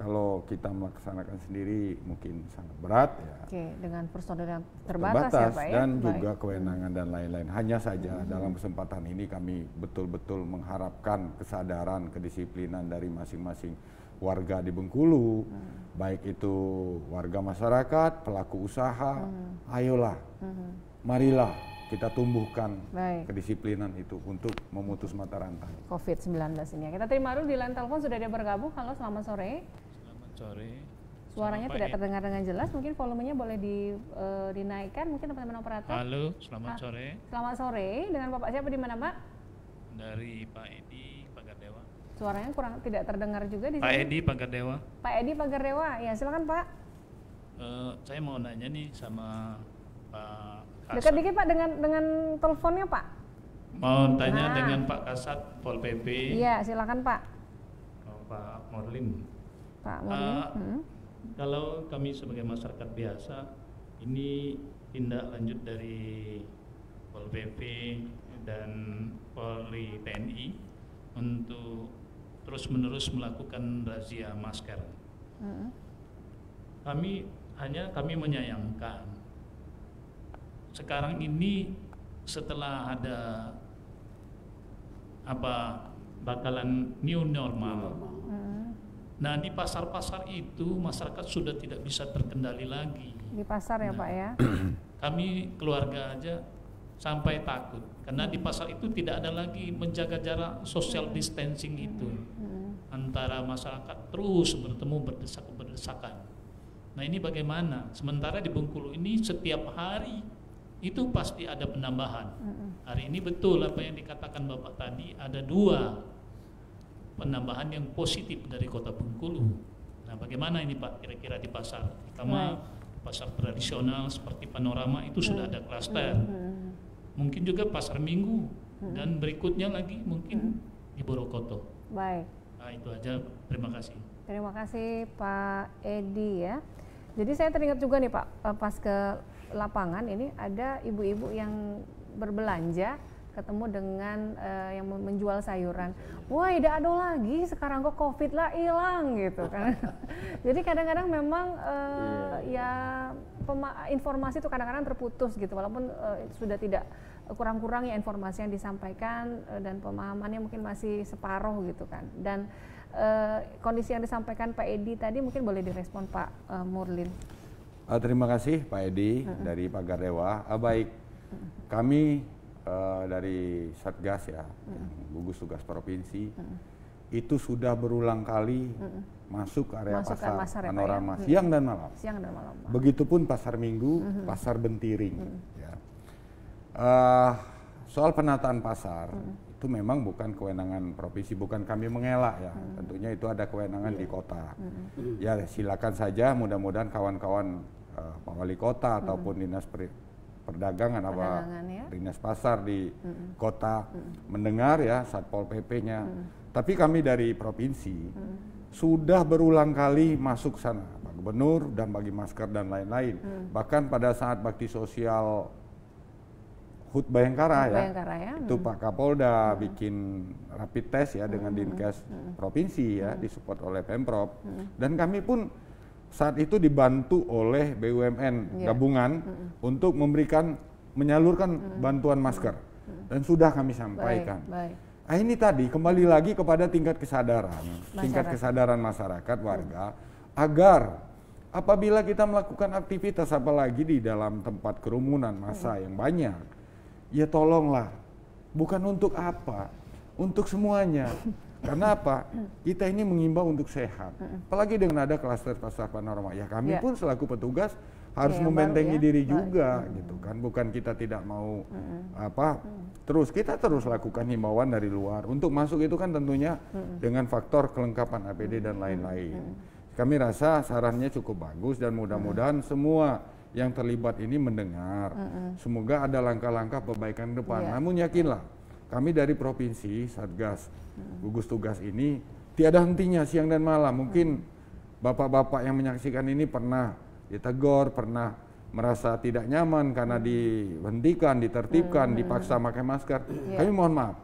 kalau kita melaksanakan sendiri mungkin sangat berat ya. Oke, dengan personel yang terbatas ya Pak ya. Dan juga kewenangan dan lain-lain. Hanya saja dalam kesempatan ini kami betul-betul mengharapkan kesadaran, kedisiplinan dari masing-masing warga di Bengkulu, baik itu warga masyarakat, pelaku usaha, ayolah, marilah kita tumbuhkan kedisiplinan itu untuk memutus mata rantai COVID-19 ini. Kita terima dulu di line telepon sudah ada bergabung. Halo, selamat sore. Selamat sore. Suaranya tidak terdengar dengan jelas, mungkin volumenya boleh dinaikkan, mungkin teman-teman operator. Halo, selamat sore. Selamat sore, dengan Bapak siapa di mana Pak? Dari Pak Edi Pagardewa. Suaranya kurang tidak terdengar juga di sini. Pak Edi Pagardewa. Pak Edi Pagardewa, ya silakan Pak. Saya mau nanya nih sama Pak Kasat. Dekat dikit Pak dengan teleponnya Pak. Mau tanya dengan Pak Kasat Pol PP. Iya, silakan Pak. Pak Morlim. Pak Morlim. Kalau kami sebagai masyarakat biasa, ini tindak lanjut dari Pol PP dan Polri TNI untuk terus-menerus melakukan razia masker. Kami menyayangkan sekarang ini setelah ada bakalan new normal. Nah, di pasar-pasar itu masyarakat sudah tidak bisa terkendali lagi. Di pasar ya Pak ya? Kami keluarga aja sampai takut karena di pasar itu tidak ada lagi menjaga jarak social distancing itu antara masyarakat terus bertemu berdesak-berdesakan. Nah, ini bagaimana? Sementara di Bengkulu ini setiap hari itu pasti ada penambahan. Hari ini betul apa yang dikatakan Bapak tadi, ada 2 penambahan yang positif dari Kota Bengkulu. Nah, bagaimana ini Pak kira-kira di pasar? Pertama, pasar tradisional seperti Panorama itu sudah ada klaster. Mungkin juga pasar Minggu dan berikutnya lagi mungkin di Borokoto. Baik. Nah, itu aja. Terima kasih. Terima kasih Pak Edi ya. Jadi saya teringat juga nih Pak, pas ke lapangan ini ada ibu-ibu yang berbelanja ketemu dengan yang menjual sayuran. Wah, tidak ada lagi sekarang kok COVID lah hilang gitu kan. Jadi kadang-kadang memang informasi itu kadang-kadang terputus gitu, walaupun sudah tidak kurang-kurang ya informasi yang disampaikan dan pemahamannya mungkin masih separuh gitu kan. Dan kondisi yang disampaikan Pak Edi tadi mungkin boleh direspon Pak Murlin. Terima kasih Pak Edi dari Pagardewa. Baik, kami dari Satgas ya, gugus tugas provinsi, itu sudah berulang kali masuk ke area pasar Panorama siang dan malam. Siang dan malam. Begitupun pasar Minggu, pasar Bentiring. Ya. Soal penataan pasar itu memang bukan kewenangan provinsi, bukan kami mengelak ya. Tentunya itu ada kewenangan di kota. Ya silakan saja, mudah-mudahan kawan-kawan Pak Wali Kota ataupun Dinas Perdagangan Dinas Pasar di kota mendengar ya Satpol PP-nya. Tapi kami dari provinsi sudah berulang kali masuk sana, Pak Gubernur, dan bagi masker dan lain-lain. Bahkan pada saat bakti sosial HUT Bayangkara ya, itu Pak Kapolda bikin rapid test ya dengan Dinkes provinsi ya, disupport oleh Pemprov. Dan kami pun saat itu dibantu oleh BUMN gabungan untuk menyalurkan bantuan masker dan sudah kami sampaikan. Nah, ini tadi kembali lagi kepada tingkat kesadaran masyarakat warga agar apabila kita melakukan aktivitas apalagi di dalam tempat kerumunan massa yang banyak, ya tolonglah, bukan untuk apa, untuk semuanya. Karena apa? Kita ini mengimbau untuk sehat. Apalagi dengan ada klaster-klaster panorama. Ya kami pun selaku petugas harus membentengi diri juga gitu kan. Bukan kita tidak mau terus kita terus lakukan himbauan dari luar. Untuk masuk itu kan tentunya dengan faktor kelengkapan APD dan lain-lain. Kami rasa sarannya cukup bagus dan mudah-mudahan semua yang terlibat ini mendengar. Semoga ada langkah-langkah perbaikan ke depan. Namun yakinlah, kami dari provinsi Satgas gugus tugas ini tiada hentinya siang dan malam. Mungkin bapak-bapak yang menyaksikan ini pernah ditegur, pernah merasa tidak nyaman karena dihentikan, ditertibkan, dipaksa pakai masker. Kami mohon maaf.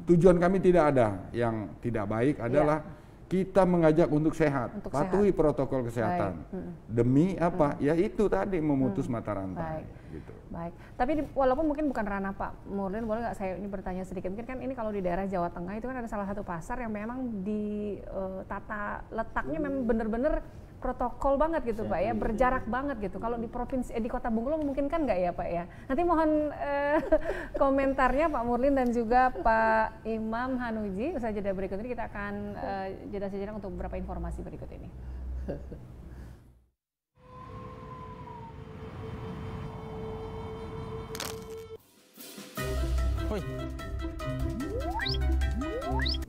Tujuan kami tidak ada yang tidak baik, adalah kita mengajak untuk sehat, patuhi protokol kesehatan. Demi apa? Ya itu tadi, memutus mata rantai. Gitu. Baik, tapi walaupun mungkin bukan ranah Pak Murlin, boleh nggak saya ini bertanya sedikit? Mungkin kan ini kalau di daerah Jawa Tengah itu kan ada salah satu pasar yang memang di tata letaknya memang benar-benar protokol banget gitu Pak ya, berjarak banget gitu. Kalau di provinsi di Kota Bengkulu memungkinkan nggak ya Pak ya? Nanti mohon komentarnya Pak Murlin dan juga Pak Imam Hanuji. Usaha jeda berikut ini kita akan jeda sejenak untuk beberapa informasi berikut ini.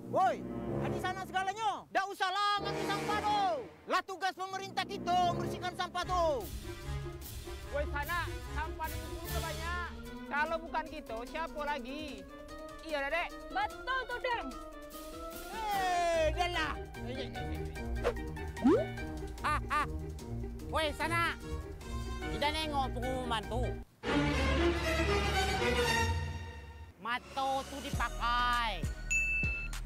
Woi, di sana segalanya. Dak usah lah nganti sampah tuh. Lah tugas pemerintah kita membersihkan sampah tuh. Woi sana, sampah di Bengkulu udah banyak. Kalau bukan kita, siapa lagi? Iya Dek. Betul tuh Deng. Dah lah. Woi sana, tidak nengok pengumuman tuh. Mato tuh dipakai.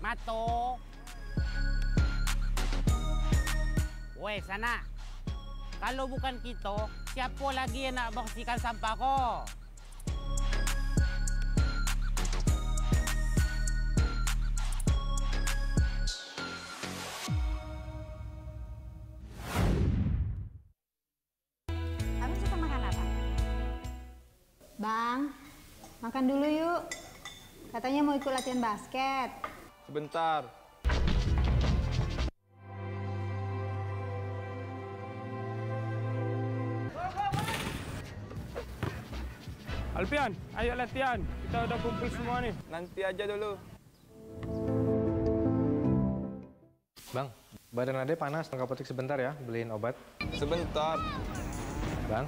Mato. Woi sana, kalau bukan kita, siapa lagi yang nak bersihkan sampah kok? Kamu suka makan apa? Bang, makan dulu yuk. Katanya mau ikut latihan basket. Sebentar. Alpian, ayo latihan. Kita udah kumpul semua nih. Nanti aja dulu. Bang, badan Ade panas. Ke apotek sebentar ya, beliin obat. Sebentar. Bang.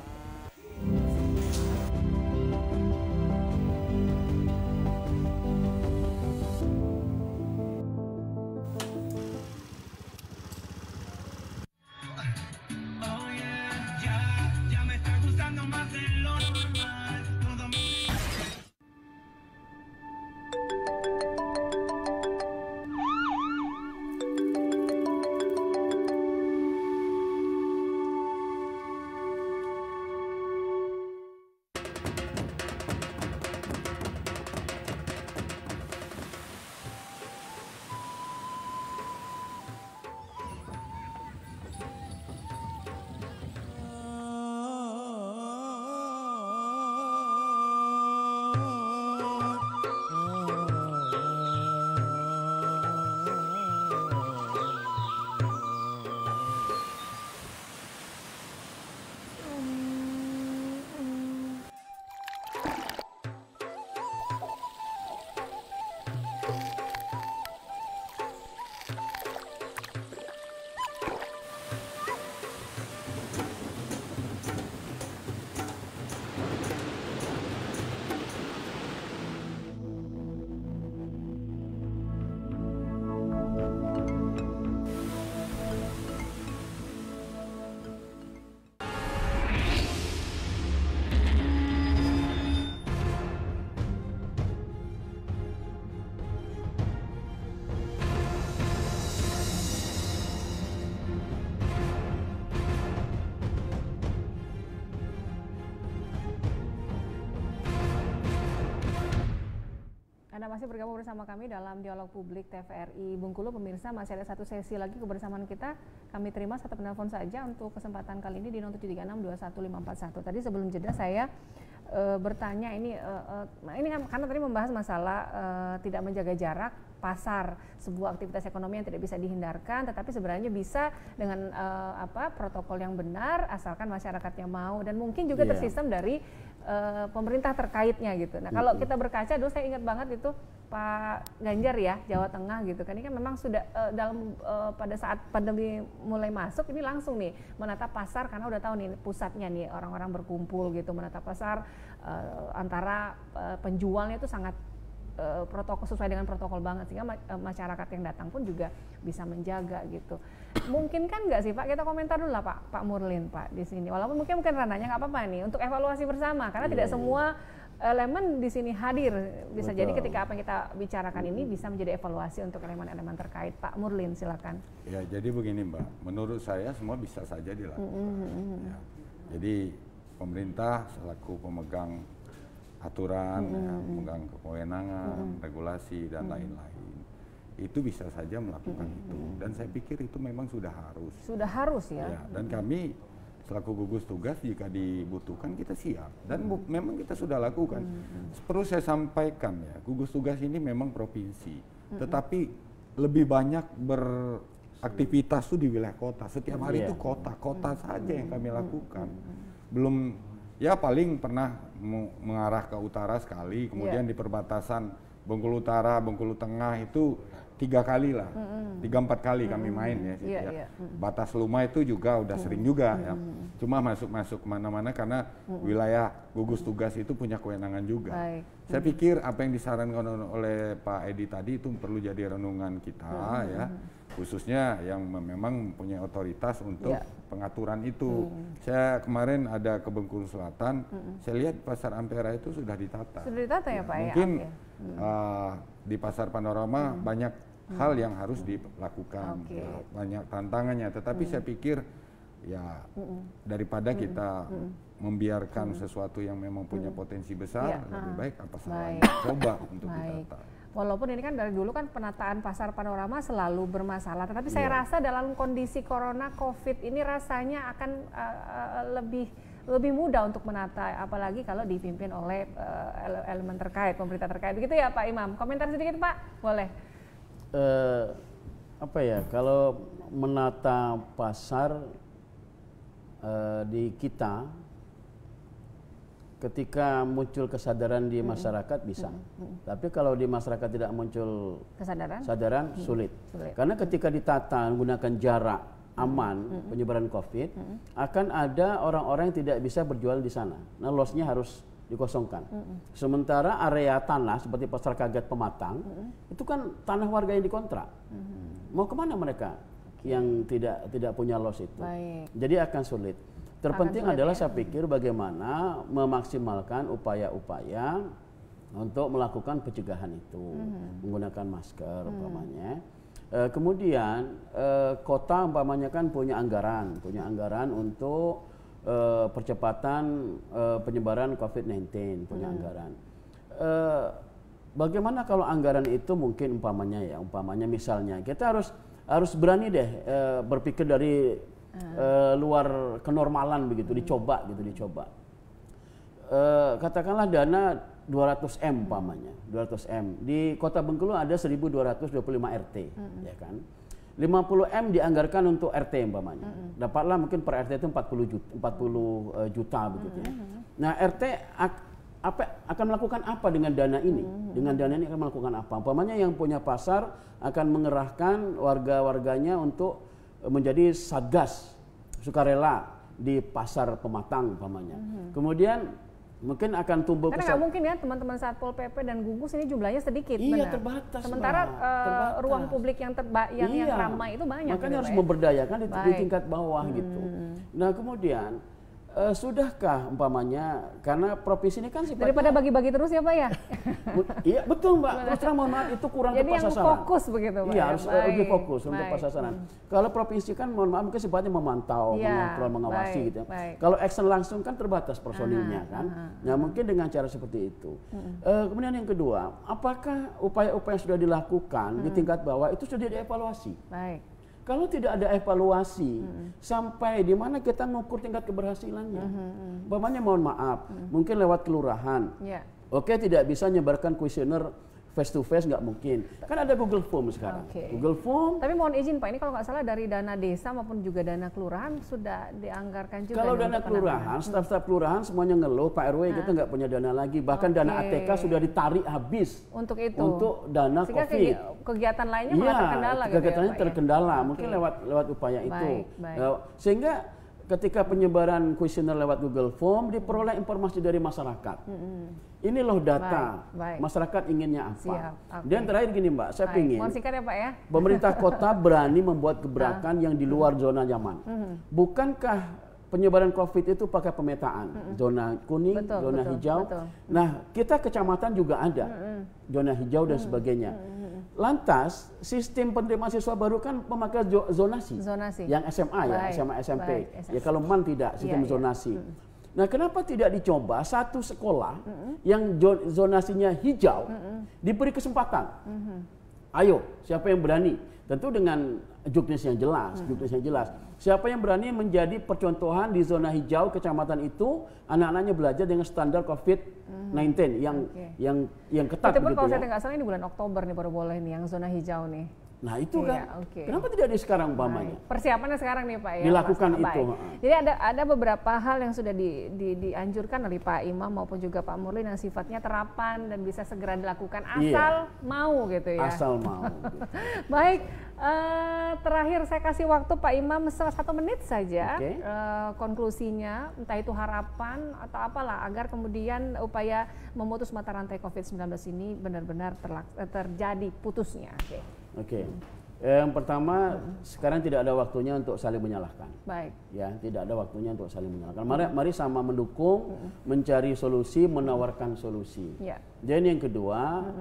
Anda masih bergabung bersama kami dalam Dialog Publik TVRI Bengkulu. Pemirsa, masih ada satu sesi lagi kebersamaan kita. Kami terima satu penelpon saja untuk kesempatan kali ini di 0736215541. Tadi sebelum jeda saya bertanya ini kan karena tadi membahas masalah tidak menjaga jarak pasar, sebuah aktivitas ekonomi yang tidak bisa dihindarkan, tetapi sebenarnya bisa dengan protokol yang benar asalkan masyarakatnya mau, dan mungkin juga tersistem dari pemerintah terkaitnya gitu. Nah kalau kita berkaca dulu saya ingat banget itu Pak Ganjar ya, Jawa Tengah gitu kan, ini kan memang sudah pada saat pandemi mulai masuk ini langsung nih menata pasar karena udah tahu nih pusatnya nih orang-orang berkumpul gitu, menata pasar antara penjualnya itu sangat protokol, sesuai dengan protokol banget, sehingga masyarakat yang datang pun juga bisa menjaga gitu. Mungkin kan nggak sih Pak, kita komentar dulu lah Pak Murlin Pak di sini, walaupun mungkin ranahnya nggak apa-apa nih untuk evaluasi bersama karena tidak semua elemen di sini hadir, bisa jadi ketika apa yang kita bicarakan ini bisa menjadi evaluasi untuk elemen-elemen terkait. Pak Murlin silakan. Ya jadi begini Mbak, menurut saya semua bisa saja dilakukan. Ya. Jadi pemerintah selaku pemegang aturan, pemegang kewenangan, regulasi dan lain-lain, itu bisa saja melakukan itu. Dan saya pikir itu memang sudah harus. Sudah harus ya. Dan kami selaku gugus tugas jika dibutuhkan kita siap. Dan memang kita sudah lakukan. Perlu saya sampaikan ya, gugus tugas ini memang provinsi, tetapi lebih banyak beraktivitas itu di wilayah kota. Setiap hari itu kota saja yang kami lakukan. Belum. Ya paling pernah mengarah ke utara sekali, kemudian di perbatasan Bengkulu Utara, Bengkulu Tengah itu 3 kali lah, 3-4 kali kami main ya. Batas Luma itu juga udah sering juga ya. Cuma masuk kemana-mana karena wilayah gugus tugas itu punya kewenangan juga. Saya pikir apa yang disarankan oleh Pak Edi tadi itu perlu jadi renungan kita ya. Khususnya yang memang mempunyai otoritas untuk pengaturan itu. Saya kemarin ada ke Bengkulu Selatan, saya lihat Pasar Ampera itu sudah ditata. Sudah ditata ya Pak? Mungkin di Pasar Panorama banyak hal yang harus dilakukan, banyak tantangannya. Tetapi saya pikir ya daripada kita membiarkan sesuatu yang memang punya potensi besar, lebih baik apa salahnya coba untuk ditata. Walaupun ini kan dari dulu kan penataan Pasar Panorama selalu bermasalah, tetapi saya rasa dalam kondisi Corona COVID ini rasanya akan lebih mudah untuk menata, apalagi kalau dipimpin oleh elemen terkait, pemerintah terkait. Begitu ya Pak Imam? Komentar sedikit Pak, boleh? Kalau menata pasar di kita, ketika muncul kesadaran di masyarakat bisa, tapi kalau di masyarakat tidak muncul kesadaran sulit. Karena ketika ditata menggunakan jarak aman penyebaran COVID, akan ada orang-orang yang tidak bisa berjualan di sana. Nah, lossnya harus dikosongkan. Sementara area tanah seperti Pasar Kaget Pematang, itu kan tanah warga yang dikontrak. Mau kemana mereka yang tidak punya loss itu? Jadi akan sulit. Terpenting adalah saya pikir bagaimana memaksimalkan upaya-upaya untuk melakukan pencegahan itu, menggunakan masker umpamanya. Kemudian kota umpamanya kan punya anggaran untuk percepatan penyebaran COVID-19, punya anggaran. Bagaimana kalau anggaran itu mungkin umpamanya misalnya kita harus berani deh berpikir dari luar kenormalan begitu, dicoba. Katakanlah dana 200M umpamanya, 200M. Di Kota Bengkulu ada 1225 RT, ya kan. 50M dianggarkan untuk RT umpamanya. Dapatlah mungkin per RT itu 40 juta begitu ya. Nah, RT akan melakukan apa dengan dana ini? Dengan dana ini akan melakukan apa? Umpamanya yang punya pasar akan mengerahkan warga-warganya untuk menjadi satgas sukarela di Pasar Pematang umpamanya. Kemudian mungkin akan tumbuh karena nggak mungkin ya teman-teman Satpol PP dan gugus ini jumlahnya sedikit. Iya, terbatas. Sementara ruang publik yang ramai itu banyak. Makanya harus memberdayakan di tingkat bawah gitu. Nah, kemudian sudahkah umpamanya, karena provinsi ini kan sifatnya daripada bagi-bagi terus ya Pak ya? Iya betul Mbak, terus terang mohon maaf itu kurang jadi tepat sasaran. Jadi yang fokus begitu Pak? Iya harus lebih fokus untuk tepat sasaran. Kalau provinsi kan mohon maaf mungkin sifatnya memantau, mengontrol, mengawasi gitu ya. Kalau action langsung kan terbatas personilnya kan. Nah mungkin dengan cara seperti itu. Kemudian yang kedua, apakah upaya-upaya yang sudah dilakukan di tingkat bawah itu sudah dievaluasi? Kalau tidak ada evaluasi sampai di mana kita mengukur tingkat keberhasilannya. Umpamanya mohon maaf, mungkin lewat kelurahan. Oke, tidak bisa menyebarkan kuesioner face to face, nggak mungkin. Kan ada Google Form sekarang. Google Form. Tapi mohon izin Pak, ini kalau nggak salah dari dana desa maupun juga dana kelurahan sudah dianggarkan juga. Kalau dana kelurahan, staf-staf kelurahan semuanya ngeluh, Pak RW kita nggak punya dana lagi. Bahkan dana ATK sudah ditarik habis. Untuk itu. Untuk dana sehingga COVID. Kegiatan lainnya malah terkendala. Kegiatannya gitu terkendala. Mungkin lewat upaya itu. Sehingga ketika penyebaran kuesioner lewat Google Form diperoleh informasi dari masyarakat. Ini loh data masyarakat inginnya apa. Dan terakhir gini Mbak, saya ingin ya, Pak, ya? pemerintah kota berani membuat gebrakan yang di luar zona nyaman. Bukankah penyebaran COVID itu pakai pemetaan, zona kuning, zona hijau. Nah, kita kecamatan juga ada zona hijau dan sebagainya. Lantas sistem penerimaan siswa baru kan memakai zonasi. Yang SMA ya, SMA SMP. Ya kalau MAN tidak, sistem zonasi. Nah, kenapa tidak dicoba satu sekolah yang zonasinya hijau diberi kesempatan? Ayo, siapa yang berani? Tentu dengan juknis yang jelas, Siapa yang berani menjadi percontohan di zona hijau kecamatan itu, anak-anaknya belajar dengan standar COVID-19 yang ketat. Itu pun kalau saya nggak salah ini bulan Oktober nih baru boleh nih yang zona hijau nih. Nah itu kan, kenapa tidak di sekarang umpamanya? Persiapannya sekarang nih Pak ya. Dilakukan itu. Jadi ada beberapa hal yang sudah dianjurkan oleh Pak Imam maupun juga Pak Murlin yang sifatnya terapan dan bisa segera dilakukan asal mau gitu ya. Asal mau. Baik, terakhir saya kasih waktu Pak Imam 1 menit saja konklusinya, entah itu harapan atau apalah agar kemudian upaya memutus mata rantai COVID-19 ini benar-benar terjadi putusnya. Oke. Yang pertama, sekarang tidak ada waktunya untuk saling menyalahkan. Baik. Ya, tidak ada waktunya untuk saling menyalahkan. Mari sama mendukung, mencari solusi, menawarkan solusi. Dan yang kedua,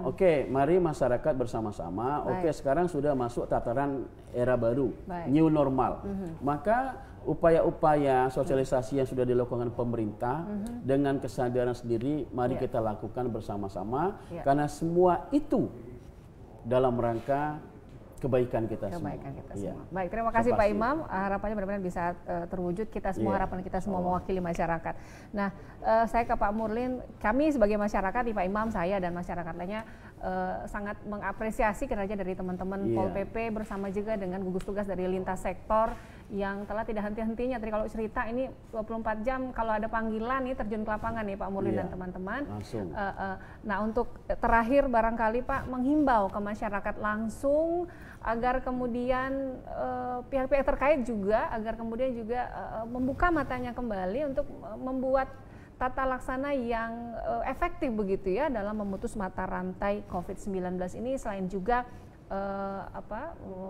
mari masyarakat bersama-sama. Sekarang sudah masuk tataran era baru, new normal. Maka upaya-upaya sosialisasi yang sudah dilakukan pemerintah dengan kesadaran sendiri, mari kita lakukan bersama-sama. Karena semua itu dalam rangka kebaikan kita semua. Baik, terima kasih Pak Imam. Harapannya benar-benar bisa terwujud. Kita semua harapan kita semua mewakili masyarakat. Nah, saya ke Pak Murlin. Kami sebagai masyarakat, Pak Imam, saya dan masyarakat lainnya sangat mengapresiasi kinerja dari teman-teman Pol PP bersama juga dengan gugus tugas dari lintas sektor yang telah tidak henti-hentinya. Tadi kalau cerita ini 24 jam kalau ada panggilan nih terjun ke lapangan nih Pak Murlin dan teman-teman. Nah, untuk terakhir barangkali Pak menghimbau ke masyarakat langsung agar kemudian pihak-pihak terkait juga agar kemudian juga membuka matanya kembali untuk membuat tata laksana yang efektif begitu ya dalam memutus mata rantai COVID-19 ini, selain juga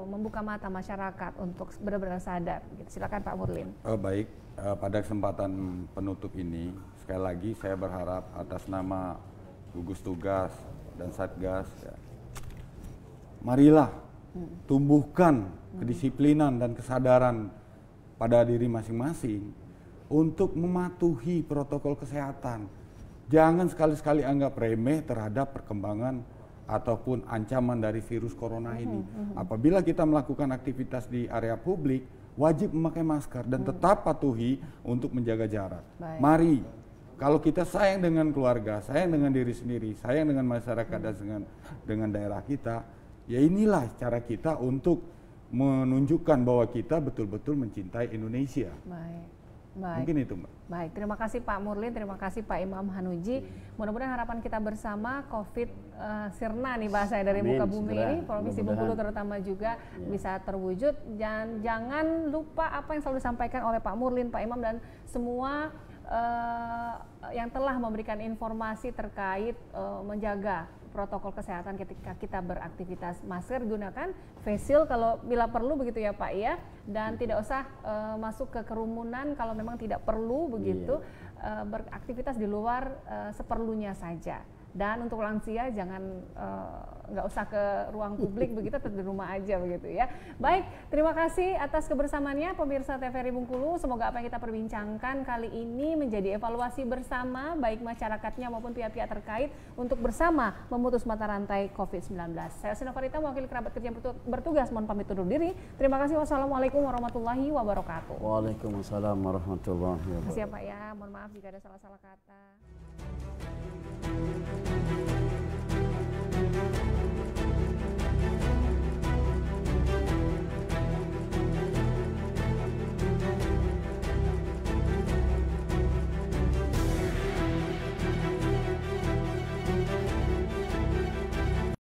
membuka mata masyarakat untuk benar-benar sadar. Silakan Pak Murlin. Baik, pada kesempatan penutup ini sekali lagi saya berharap atas nama gugus tugas dan Satgas, marilah tumbuhkan kedisiplinan dan kesadaran pada diri masing-masing untuk mematuhi protokol kesehatan. Jangan sekali-sekali anggap remeh terhadap perkembangan ataupun ancaman dari virus corona ini. Apabila kita melakukan aktivitas di area publik, wajib memakai masker dan tetap patuhi untuk menjaga jarak. Mari, kalau kita sayang dengan keluarga, sayang dengan diri sendiri, sayang dengan masyarakat dan dengan daerah kita, ya inilah cara kita untuk menunjukkan bahwa kita betul-betul mencintai Indonesia. Mungkin itu Mbak. Baik, terima kasih Pak Murlin, terima kasih Pak Imam Hanuji. Mudah-mudahan harapan kita bersama COVID sirna nih bahasa dari muka bumi ini, Provinsi Bengkulu terutama juga bisa terwujud. Dan jangan lupa apa yang selalu disampaikan oleh Pak Murlin, Pak Imam dan semua yang telah memberikan informasi terkait menjaga protokol kesehatan ketika kita beraktivitas. Masker gunakan, face shield kalau bila perlu begitu ya Pak ya, dan tidak usah masuk ke kerumunan kalau memang tidak perlu begitu, beraktivitas di luar seperlunya saja. Dan untuk lansia jangan nggak usah ke ruang publik begitu, tetap di rumah aja begitu ya. Baik, terima kasih atas kebersamaannya pemirsa TVRI Bengkulu. Semoga apa yang kita perbincangkan kali ini menjadi evaluasi bersama baik masyarakatnya maupun pihak-pihak terkait untuk bersama memutus mata rantai COVID-19. Saya Sina Farita, mewakili kerabat kerja yang bertugas, mohon pamit undur diri. Terima kasih. Wassalamualaikum warahmatullahi wabarakatuh. Waalaikumsalam warahmatullahi wabarakatuh. Terima kasih ya Pak ya, mohon maaf jika ada salah-salah kata.